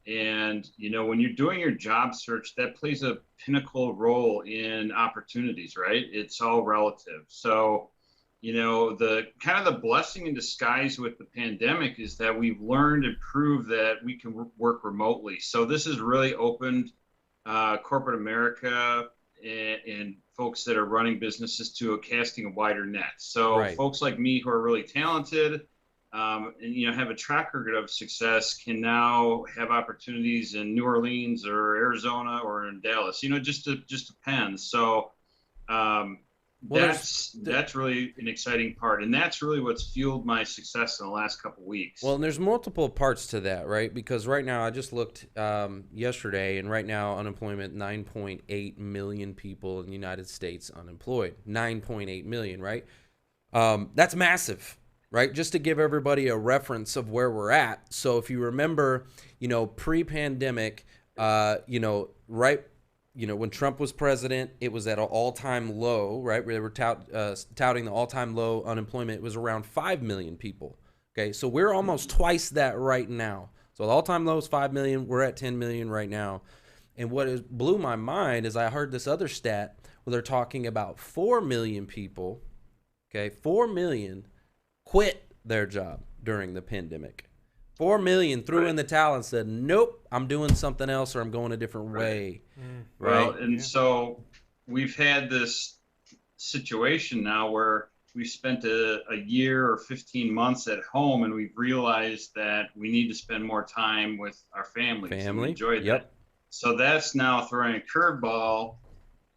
And, when you're doing your job search, that plays a pinnacle role in opportunities, right? It's all relative. So, the kind of the blessing in disguise with the pandemic is that we've learned and proved that we can work remotely. So this has really opened corporate America and folks that are running businesses to casting a wider net. So folks like me who are really talented, and have a track record of success can now have opportunities in New Orleans or Arizona or in Dallas. Just depends. So that's really an exciting part, and that's really what's fueled my success in the last couple of weeks. Well, and there's multiple parts to that, right? Because right now, I just looked yesterday, and right now unemployment, 9.8 million people in the United States unemployed. 9.8 million, right? That's massive. right? Just to give everybody a reference of where we're at. So if you remember, pre-pandemic, when Trump was president, it was at an all-time low, right? They were touting the all-time low unemployment. It was around 5 million people. Okay, so we're almost twice that right now. So the all-time low is 5 million. We're at 10 million right now. And what blew my mind is I heard this other stat where they're talking about 4 million people, 4 million quit their job during the pandemic. 4 million threw in the towel and said, nope, I'm doing something else or I'm going a different way. Well, and so we've had this situation now where we spent a year or 15 months at home, and we've realized that we need to spend more time with our families. And we enjoyed that. So that's now throwing a curveball,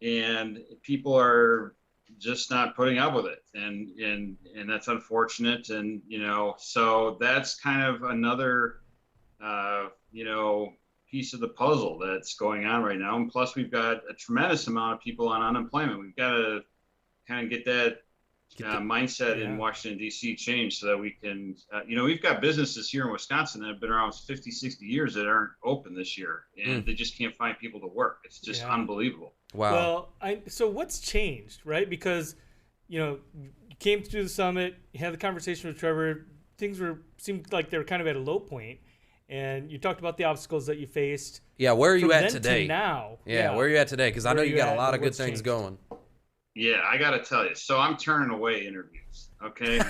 and people are just not putting up with it, and that's unfortunate. And so that's kind of another piece of the puzzle that's going on right now. And plus, we've got a tremendous amount of people on unemployment. We've got to kind of get that mindset in Washington, D.C. change so that we can, we've got businesses here in Wisconsin that have been around 50, 60 years that aren't open this year, and they just can't find people to work. It's just unbelievable. Wow. Well, so what's changed, right? Because, you came to the summit, you had the conversation with Trevor, things seemed like they were kind of at a low point, and you talked about the obstacles that you faced. Yeah, where are you at then today? To now. Yeah, where are you at today? Because I know you got a lot of good things going. Yeah, I got to tell you. So I'm turning away interviews. Okay. So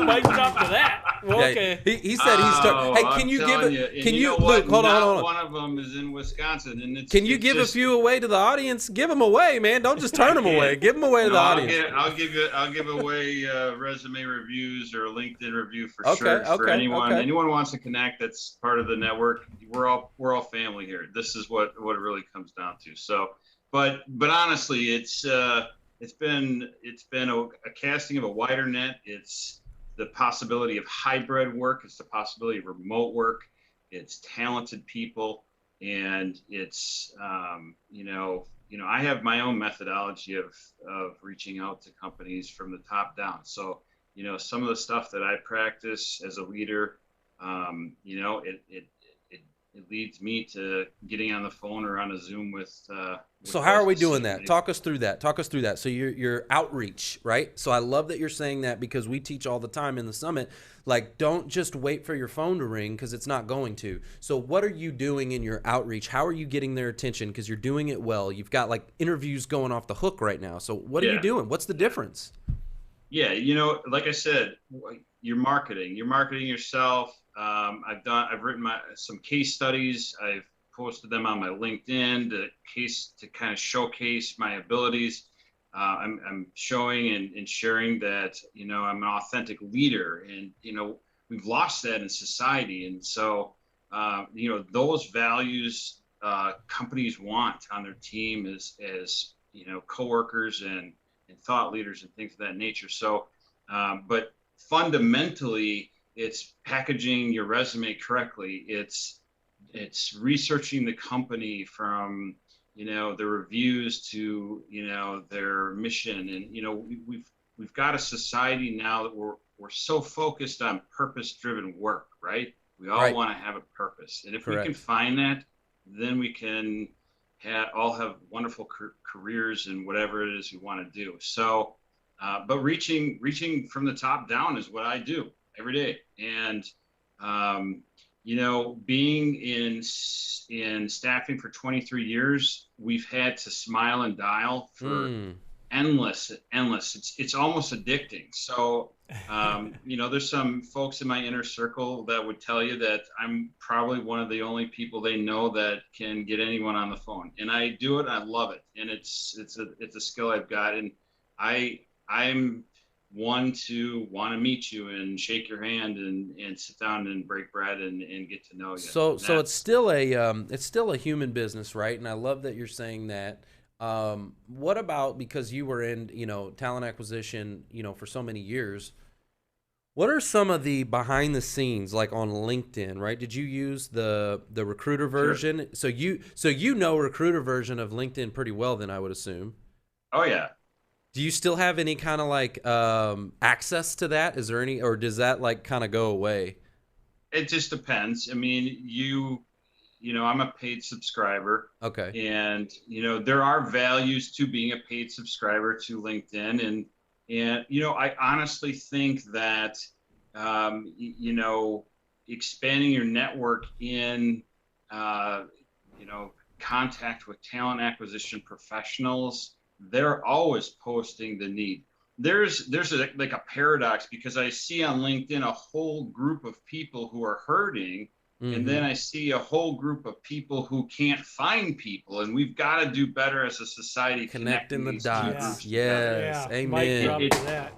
mic drop to that. Well, okay. He said he's turning. Hey, can you give it? Can you Luke? Hold on. One of them is in Wisconsin, and it's. Can you give a few away to the audience? Give them away, man. Don't just turn them away. Give them away to the audience. I'll give away resume reviews or a LinkedIn review for sure. For anyone wants to connect, that's part of the network. We're all family here. This is what it really comes down to. So, but honestly, it's been a casting of a wider net. It's the possibility of hybrid work. It's the possibility of remote work. It's talented people, and it's I have my own methodology of reaching out to companies from the top down. So some of the stuff that I practice as a leader, it leads me to getting on the phone or on a Zoom with so how are we doing that? Talk us through that. So your outreach, right? So I love that you're saying that, because we teach all the time in the summit, like, don't just wait for your phone to ring, because it's not going to. So what are you doing in your outreach? How are you getting their attention? Because you're doing it well. You've got like interviews going off the hook right now. So what are you doing? What's the difference? Yeah, like I said, you're marketing yourself. I've written some case studies. I've posted them on my LinkedIn to kind of showcase my abilities. I'm showing and sharing that I'm an authentic leader, and we've lost that in society. And so those values companies want on their team as coworkers and thought leaders and things of that nature. So, but fundamentally, it's packaging your resume correctly. It's researching the company from the reviews to their mission, and we've got a society now that we're so focused on purpose-driven work, right? We all want to have a purpose, and if we can find that, then we can all have wonderful careers in whatever it is we want to do. So, but reaching from the top down is what I do every day. And, being in staffing for 23 years, we've had to smile and dial for endless. It's almost addicting. So, there's some folks in my inner circle that would tell you that I'm probably one of the only people they know that can get anyone on the phone, and I do it. I love it. And it's a skill I've got. And I'm one to want to meet you and shake your hand and sit down and break bread and get to know you. So it's still a human business, right? And I love that you're saying that. What about, because you were in talent acquisition for so many years, what are some of the behind the scenes, like on LinkedIn, right? Did you use the recruiter version? Sure. So you know recruiter version of LinkedIn pretty well, then, I would assume. Oh yeah. Do you still have any kind of like access to that? Is there any, or does that like kind of go away? It just depends. I mean, I'm a paid subscriber. Okay. And, there are values to being a paid subscriber to LinkedIn. And I honestly think that, expanding your network in, contact with talent acquisition professionals, they're always posting the need. There's like a paradox, because I see on LinkedIn a whole group of people who are hurting, and then I see a whole group of people who can't find people, and we've got to do better as a society connecting the these dots. two groups Yes, together. amen.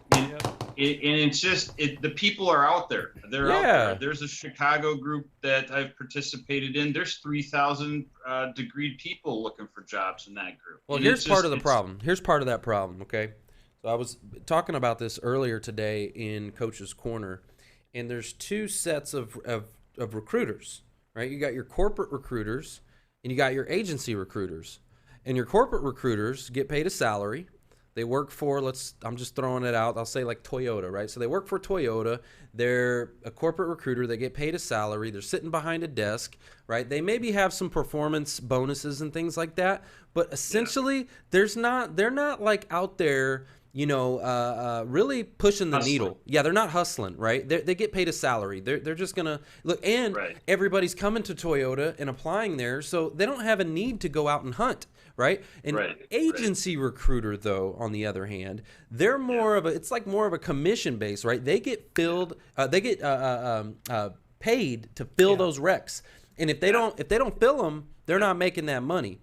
And it's just the people are out there. They're out there. There's a Chicago group that I've participated in. There's 3,000 degreed people looking for jobs in that group. Well, and here's part of the problem. Here's part of that problem. Okay, so I was talking about this earlier today in Coach's Corner, and there's two sets of recruiters, right? You got your corporate recruiters and you got your agency recruiters. And your corporate recruiters get paid a salary. They work for, I'm just throwing it out, I'll say like Toyota, right? So they work for Toyota. They're a corporate recruiter. They get paid a salary. They're sitting behind a desk, right? They maybe have some performance bonuses and things like that, but essentially they're not like out there, really pushing the needle. Yeah, they're not hustling, right? They get paid a salary. They're just gonna look, and everybody's coming to Toyota and applying there, so they don't have a need to go out and hunt, right? An agency recruiter, though, on the other hand, they're more of it's like more of a commission base, right? They get paid to fill those recs, and if they don't fill them, they're not making that money.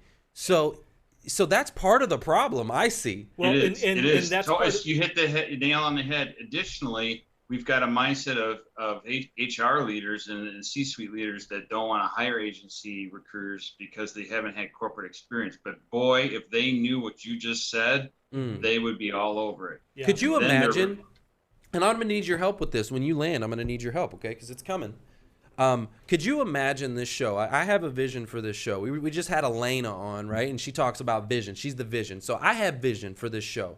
So that's part of the problem I see. Well, it is. That's you hit the nail on the head. Additionally, we've got a mindset of HR leaders and C-suite leaders that don't want to hire agency recruiters because they haven't had corporate experience. But boy, if they knew what you just said, they would be all over it. Yeah. Could you imagine? And I'm going to need your help with this. When you land, I'm going to need your help, okay? Because it's coming. Could you imagine this show? I have a vision for this show. We just had Elena on, right? And she talks about vision. She's the vision. So I have vision for this show.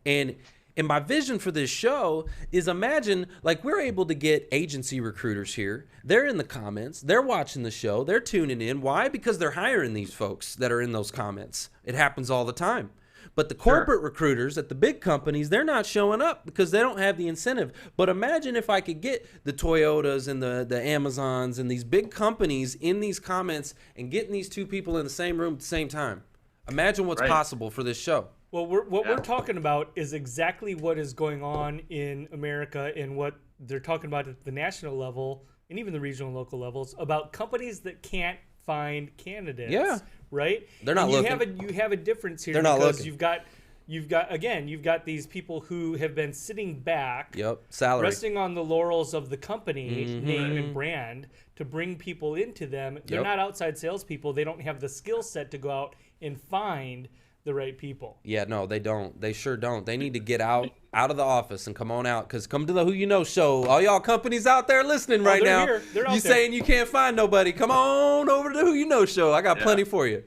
And my vision for this show is, imagine like we're able to get agency recruiters here. They're in the comments. They're watching the show. They're tuning in. Why? Because they're hiring these folks that are in those comments. It happens all the time. But the corporate recruiters at the big companies, they're not showing up because they don't have the incentive. But imagine if I could get the Toyotas and the Amazons and these big companies in these comments and getting these two people in the same room at the same time. Imagine what's possible for this show. Well, we're talking about is exactly what is going on in America and what they're talking about at the national level and even the regional and local levels about companies that can't find candidates. Yeah. Right? They're not looking. You have a difference here. They're not because looking. you've got these people who have been sitting back, salary, resting on the laurels of the company name and brand to bring people into them. They're not outside salespeople. They don't have the skill set to go out and find the right people. Yeah, no, they don't. They sure don't. They need to get out of the office and come on out, because come to the Who You Know show. All y'all companies out there listening right now, you saying you can't find nobody, come on over to the Who You Know show. I got plenty for you.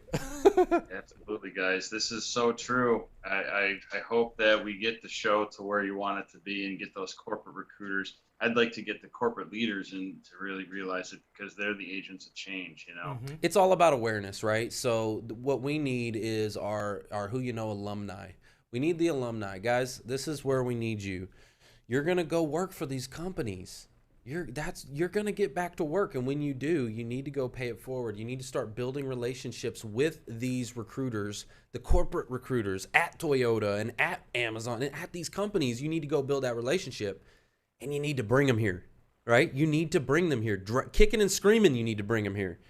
Absolutely, guys. This is so true. I hope that we get the show to where you want it to be and get those corporate recruiters. I'd like to get the corporate leaders in to really realize it, because they're the agents of change, It's all about awareness, right? So what we need is our Who You Know alumni. We need the alumni. Guys, this is where we need you. You're going to go work for these companies. You're going to get back to work, and when you do, you need to go pay it forward. You need to start building relationships with these recruiters, the corporate recruiters at Toyota and at Amazon and at these companies. You need to go build that relationship. And you need to bring them here, right? You need to bring them here. Kicking and screaming, you need to bring them here,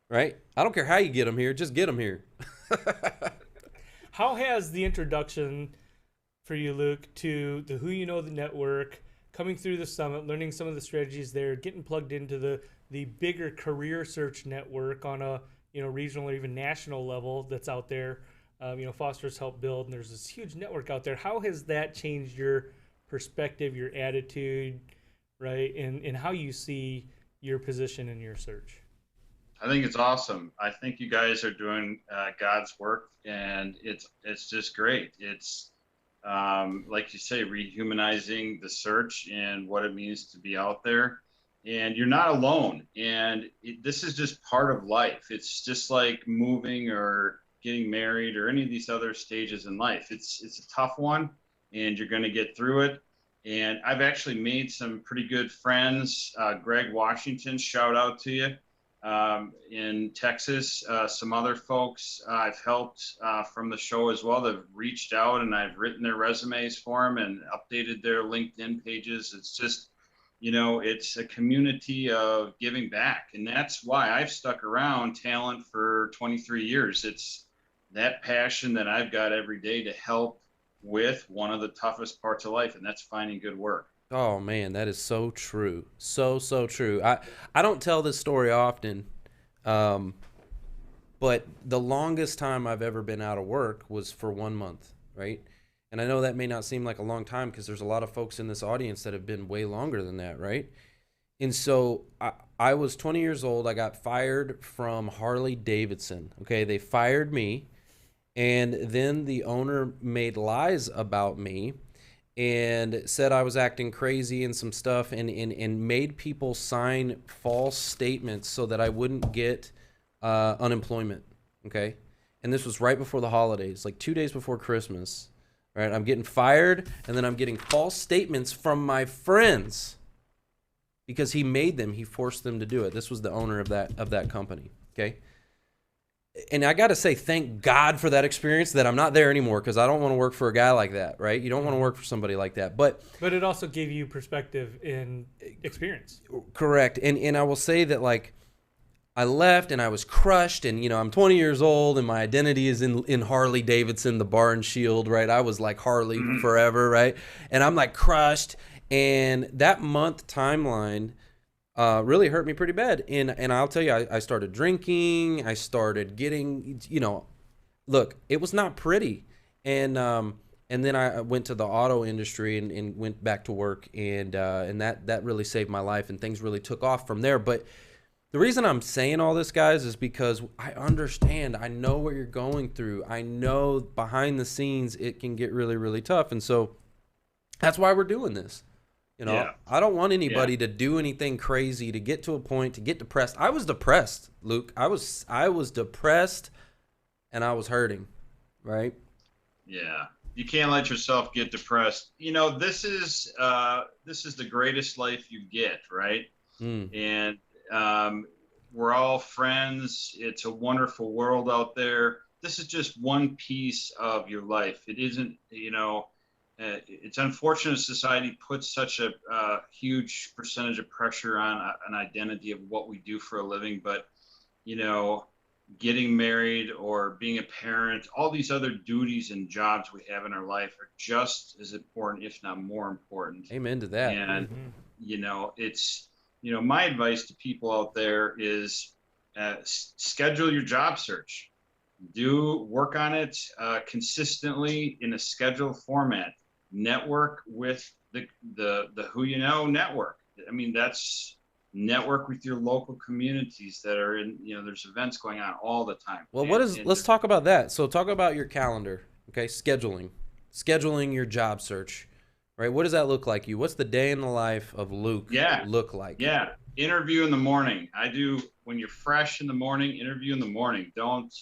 right? I don't care how you get them here. Just get them here. How has the introduction for you, Luke, to the Who You Know the network, coming through the summit, learning some of the strategies there, getting plugged into the bigger career search network on a regional or even national level that's out there, Foster's helped build, and there's this huge network out there. How has that changed your perspective, your attitude, right, and how you see your position in your search? I think it's awesome. I think you guys are doing God's work, and it's just great. It's like you say, rehumanizing the search and what it means to be out there. And you're not alone. And this is just part of life. It's just like moving or getting married or any of these other stages in life. It's a tough one, and you're going to get through it. And I've actually made some pretty good friends. Greg Washington, shout out to you, in Texas. Some other folks I've helped from the show as well. They've reached out, and I've written their resumes for them and updated their LinkedIn pages. It's just, it's a community of giving back. And that's why I've stuck around talent for 23 years. It's that passion that I've got every day to help with one of the toughest parts of life, and that's finding good work. Oh man, that is so true. So true. I don't tell this story often, but the longest time I've ever been out of work was for 1 month, right? And I know that may not seem like a long time because there's a lot of folks in this audience that have been way longer than that, right? And so I was 20 years old. I got fired from Harley Davidson. Okay, they fired me, and then the owner made lies about me and said I was acting crazy and some stuff, and made people sign false statements so that I wouldn't get unemployment, okay? And this was right before the holidays, like 2 days before Christmas, right? I'm getting fired, and then I'm getting false statements from my friends because he made them, he forced them to do it. This was the owner of that company, okay? And I got to say, thank God for that experience, that I'm not there anymore, because I don't want to work for a guy like that, right? You don't want to work for somebody like that. But it also gave you perspective and experience. Correct. And I will say that, like, I left and I was crushed, and, I'm 20 years old and my identity is in Harley Davidson, the bar and shield, right? I was like Harley forever, right? And I'm like crushed. And that month timeline really hurt me pretty bad. And I'll tell you, I started drinking. I started getting, look, it was not pretty. And then I went to the auto industry and went back to work, and that really saved my life, and things really took off from there. But the reason I'm saying all this, guys, is because I understand. I know what you're going through. I know behind the scenes it can get really, really tough. And so that's why we're doing this. Yeah. I don't want anybody to do anything crazy, to get to a point, to get depressed. I was depressed, Luke. I was depressed, and I was hurting, right? Yeah. You can't let yourself get depressed. This is the greatest life you get, right? And we're all friends. It's a wonderful world out there. This is just one piece of your life. It isn't, it's unfortunate society puts such a huge percentage of pressure on an identity of what we do for a living. But, getting married or being a parent, all these other duties and jobs we have in our life are just as important, if not more important. Amen to that. And, it's, my advice to people out there is schedule your job search. Work on it consistently in a scheduled format. Network with the Who You Know network. I mean, that's network with your local communities that are in, there's events going on all the time. Well, let's talk about that. So talk about your calendar, okay? Scheduling your job search, right? What does that look like? What's the day in the life of Luke look like? Yeah. Interview in the morning. When you're fresh in the morning, interview in the morning. Don't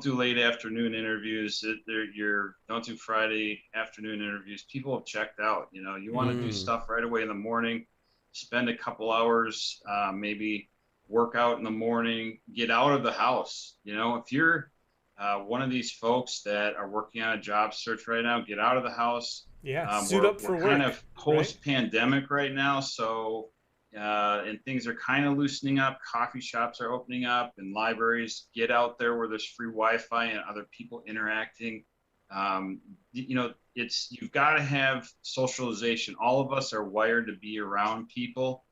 do late afternoon interviews. Don't do Friday afternoon interviews. People have checked out. You want to do stuff right away in the morning. Spend a couple hours, maybe work out in the morning. Get out of the house. If you're one of these folks that are working on a job search right now, get out of the house. Yeah, suit up for work. We're kind of post-pandemic right now, so and things are kind of loosening up. Coffee shops are opening up, and libraries. Get out there where there's free Wi-Fi and other people interacting. You've got to have socialization. All of us are wired to be around people.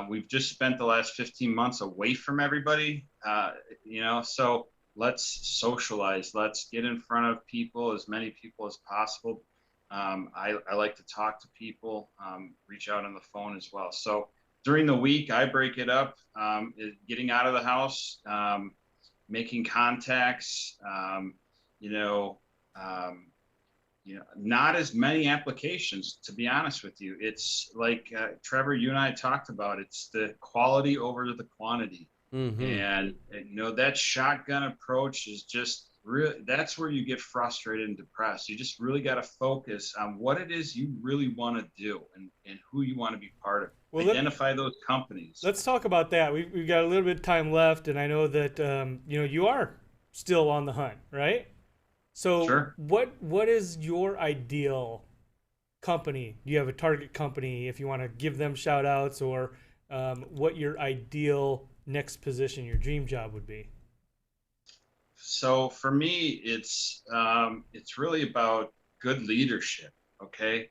We've just spent the last 15 months away from everybody. So let's socialize. Let's get in front of people, as many people as possible. I like to talk to people, reach out on the phone as well. So during the week, I break it up, getting out of the house, making contacts, not as many applications, to be honest with you. It's like Trevor, you and I talked about, it's the quality over the quantity. And that shotgun approach is just really, that's where you get frustrated and depressed. You just really got to focus on what it is you really want to do and who you want to be part of. Well, identify those companies. Let's talk about that. We've got a little bit of time left, and I know that you are still on the hunt, right? So sure. What is your ideal company? Do you have a target company if you want to give them shout outs, or what your ideal next position, your dream job would be? So for me, it's really about good leadership. Okay.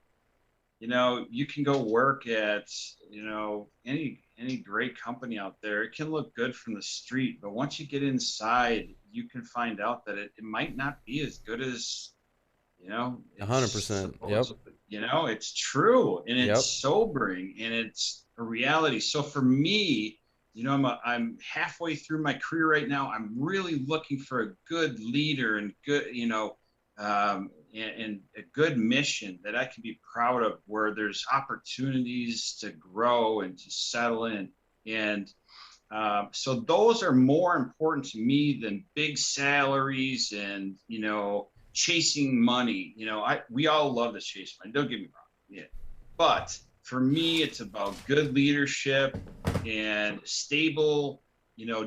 You can go work at, any great company out there. It can look good from the street, but once you get inside, you can find out that it might not be as good as, 100%. Yep. It's true, and it's sobering, and it's a reality. So for me, I'm halfway through my career right now. I'm really looking for a good leader and good, and a good mission that I can be proud of, where there's opportunities to grow and to settle in. And so those are more important to me than big salaries and, chasing money. We all love to chase money. Don't get me wrong. Yeah. But for me, it's about good leadership and stable.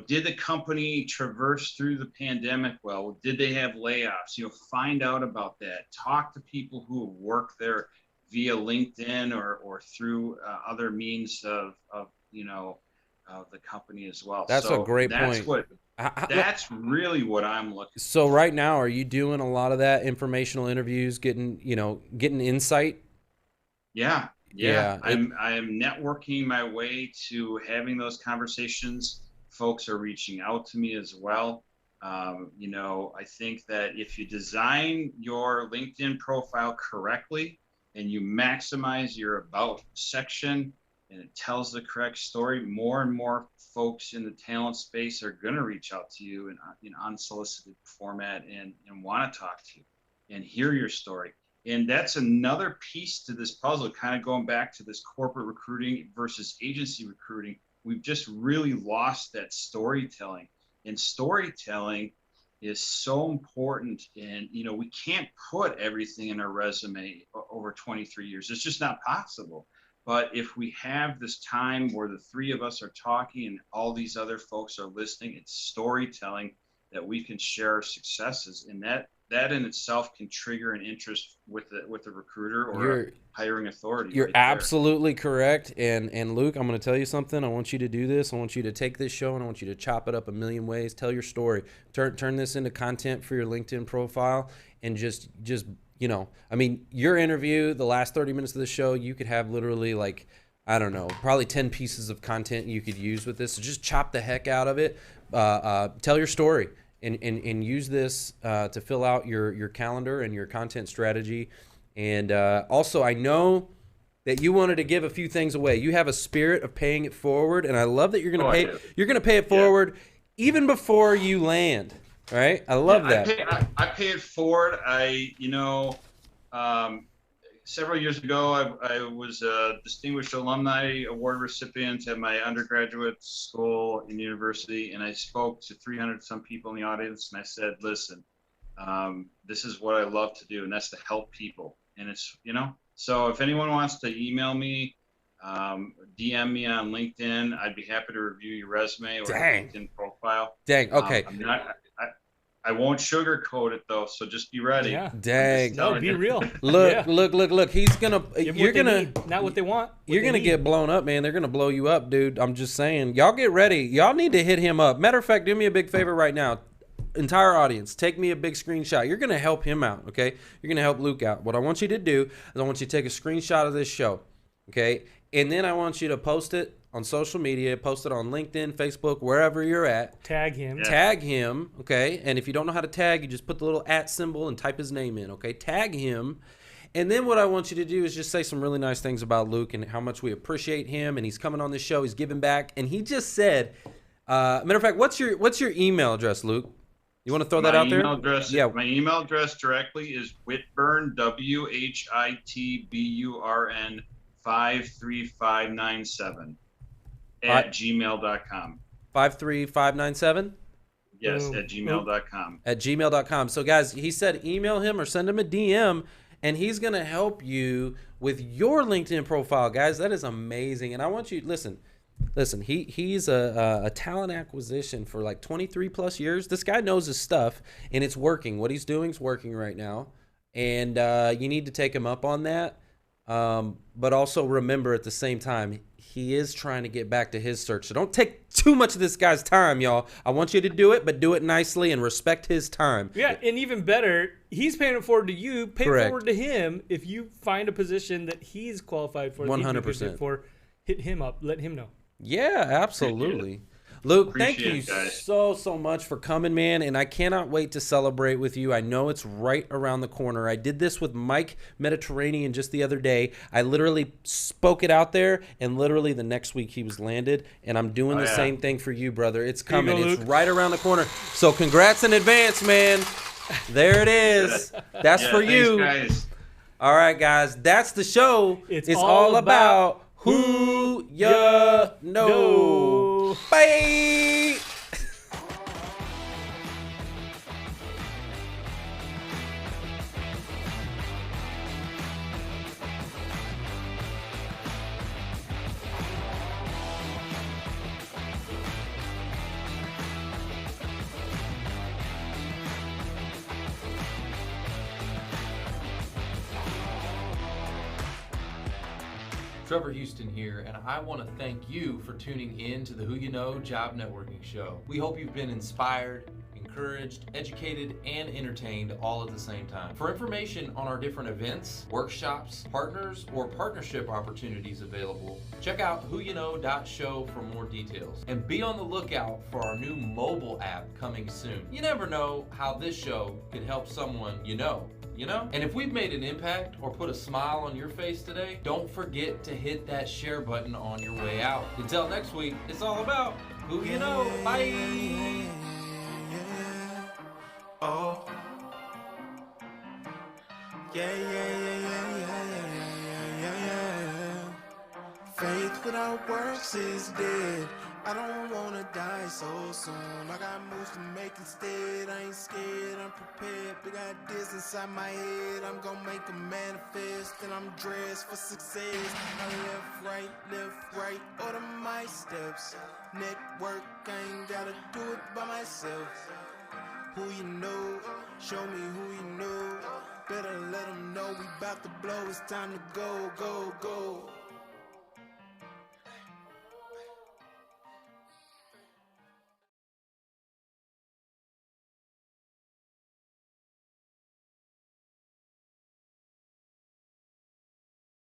Did the company traverse through the pandemic well? Did they have layoffs? Find out about that. Talk to people who have worked there via LinkedIn or through other means of the company as well. That's a great point. That's really what I'm looking for. So right now, are you doing a lot of that informational interviews, getting insight? Yeah. I am networking my way to having those conversations. Folks are reaching out to me as well. I think that if you design your LinkedIn profile correctly and you maximize your about section and it tells the correct story, more and more folks in the talent space are going to reach out to you in unsolicited format and want to talk to you and hear your story. And that's another piece to this puzzle, kind of going back to this corporate recruiting versus agency recruiting. We've just really lost that storytelling, and storytelling is so important. And, we can't put everything in our resume over 23 years. It's just not possible. But if we have this time where the three of us are talking and all these other folks are listening, it's storytelling that we can share our successes. And that in itself can trigger an interest with the recruiter or a hiring authority. You're absolutely correct. And Luke, I'm going to tell you something. I want you to do this. I want you to take this show and I want you to chop it up a million ways. Tell your story. Turn this into content for your LinkedIn profile, and just your interview, the last 30 minutes of the show, you could have literally probably 10 pieces of content you could use with this. So just chop the heck out of it. Tell your story. And use this to fill out your calendar and your content strategy. And also, I know that you wanted to give a few things away. You have a spirit of paying it forward, and I love that you're going to pay. You're going to pay it forward even before you land. Right? I love that. I pay it forward. Several years ago, I was a distinguished alumni award recipient at my undergraduate school and university, and I spoke to 300 some people in the audience, and I said, listen, this is what I love to do, and that's to help people. And it's, so if anyone wants to email me, DM me on LinkedIn, I'd be happy to review your resume or LinkedIn profile. Dang, okay. I won't sugarcoat it though, so just be ready. Yeah. Dang. No, be real. Look. He's gonna. You're gonna not what they want. You're gonna get blown up, man. They're gonna blow you up, dude. I'm just saying. Y'all get ready. Y'all need to hit him up. Matter of fact, do me a big favor right now. Entire audience, take me a big screenshot. You're gonna help him out, okay? You're gonna help Luke out. What I want you to do is I want you to take a screenshot of this show, okay? And then I want you to post it on social media, post it on LinkedIn, Facebook, wherever you're at. Tag him. Yeah. Tag him, okay? And if you don't know how to tag, you just put the little @ symbol and type his name in, okay? Tag him. And then what I want you to do is just say some really nice things about Luke and how much we appreciate him, and he's coming on this show, he's giving back. And he just said, matter of fact, what's your email address, Luke? You want to throw that out there? Yeah. My email address directly is Whitburn, WHITBURN 53597 at gmail.com. 53597? Yes, at gmail.com. At gmail.com. So, guys, he said email him or send him a DM, and he's going to help you with your LinkedIn profile, guys. That is amazing. And I want you, listen, he's a talent acquisition for like 23 plus years. This guy knows his stuff, and it's working. What he's doing is working right now. And you need to take him up on that. But also remember at the same time, he is trying to get back to his search. So don't take too much of this guy's time, y'all. I want you to do it, but do it nicely and respect his time. Yeah, and even better, he's paying it forward to you. Pay it Correct. forward to him if you find a position that he's qualified for. 100%. For, hit him up. Let him know. Yeah, absolutely. Luke, thank you so much for coming, man, and I cannot wait to celebrate with you. I know it's right around the corner. I did this with Mike Mediterranean just the other day. I literally spoke it out there, and literally the next week he was landed, and I'm doing the same thing for you, brother. It's coming. It's right around the corner. So congrats in advance, man. There it is. That's for you. Thanks, guys. All right, guys. That's the show. It's all about who you know. Bye. Trevor Houston here, and I want to thank you for tuning in to the Who You Know Job Networking Show. We hope you've been inspired, encouraged, educated, and entertained all at the same time. For information on our different events, workshops, partners, or partnership opportunities available, check out whoyouknow.show for more details. And be on the lookout for our new mobile app coming soon. You never know how this show could help someone you know. And if we've made an impact or put a smile on your face today, don't forget to hit that share button on your way out. Until next week, it's all about who you know. Bye. Oh. Yeah. Faith without works is dead. I don't wanna die so soon. I got moves to make instead. I ain't scared, I'm prepared. Big ideas inside my head. I'm gonna make them manifest. And I'm dressed for success. I left, right, order my steps. Network, I ain't gotta do it by myself. Who you know, show me who you know. Better let them know we bout to blow. It's time to go.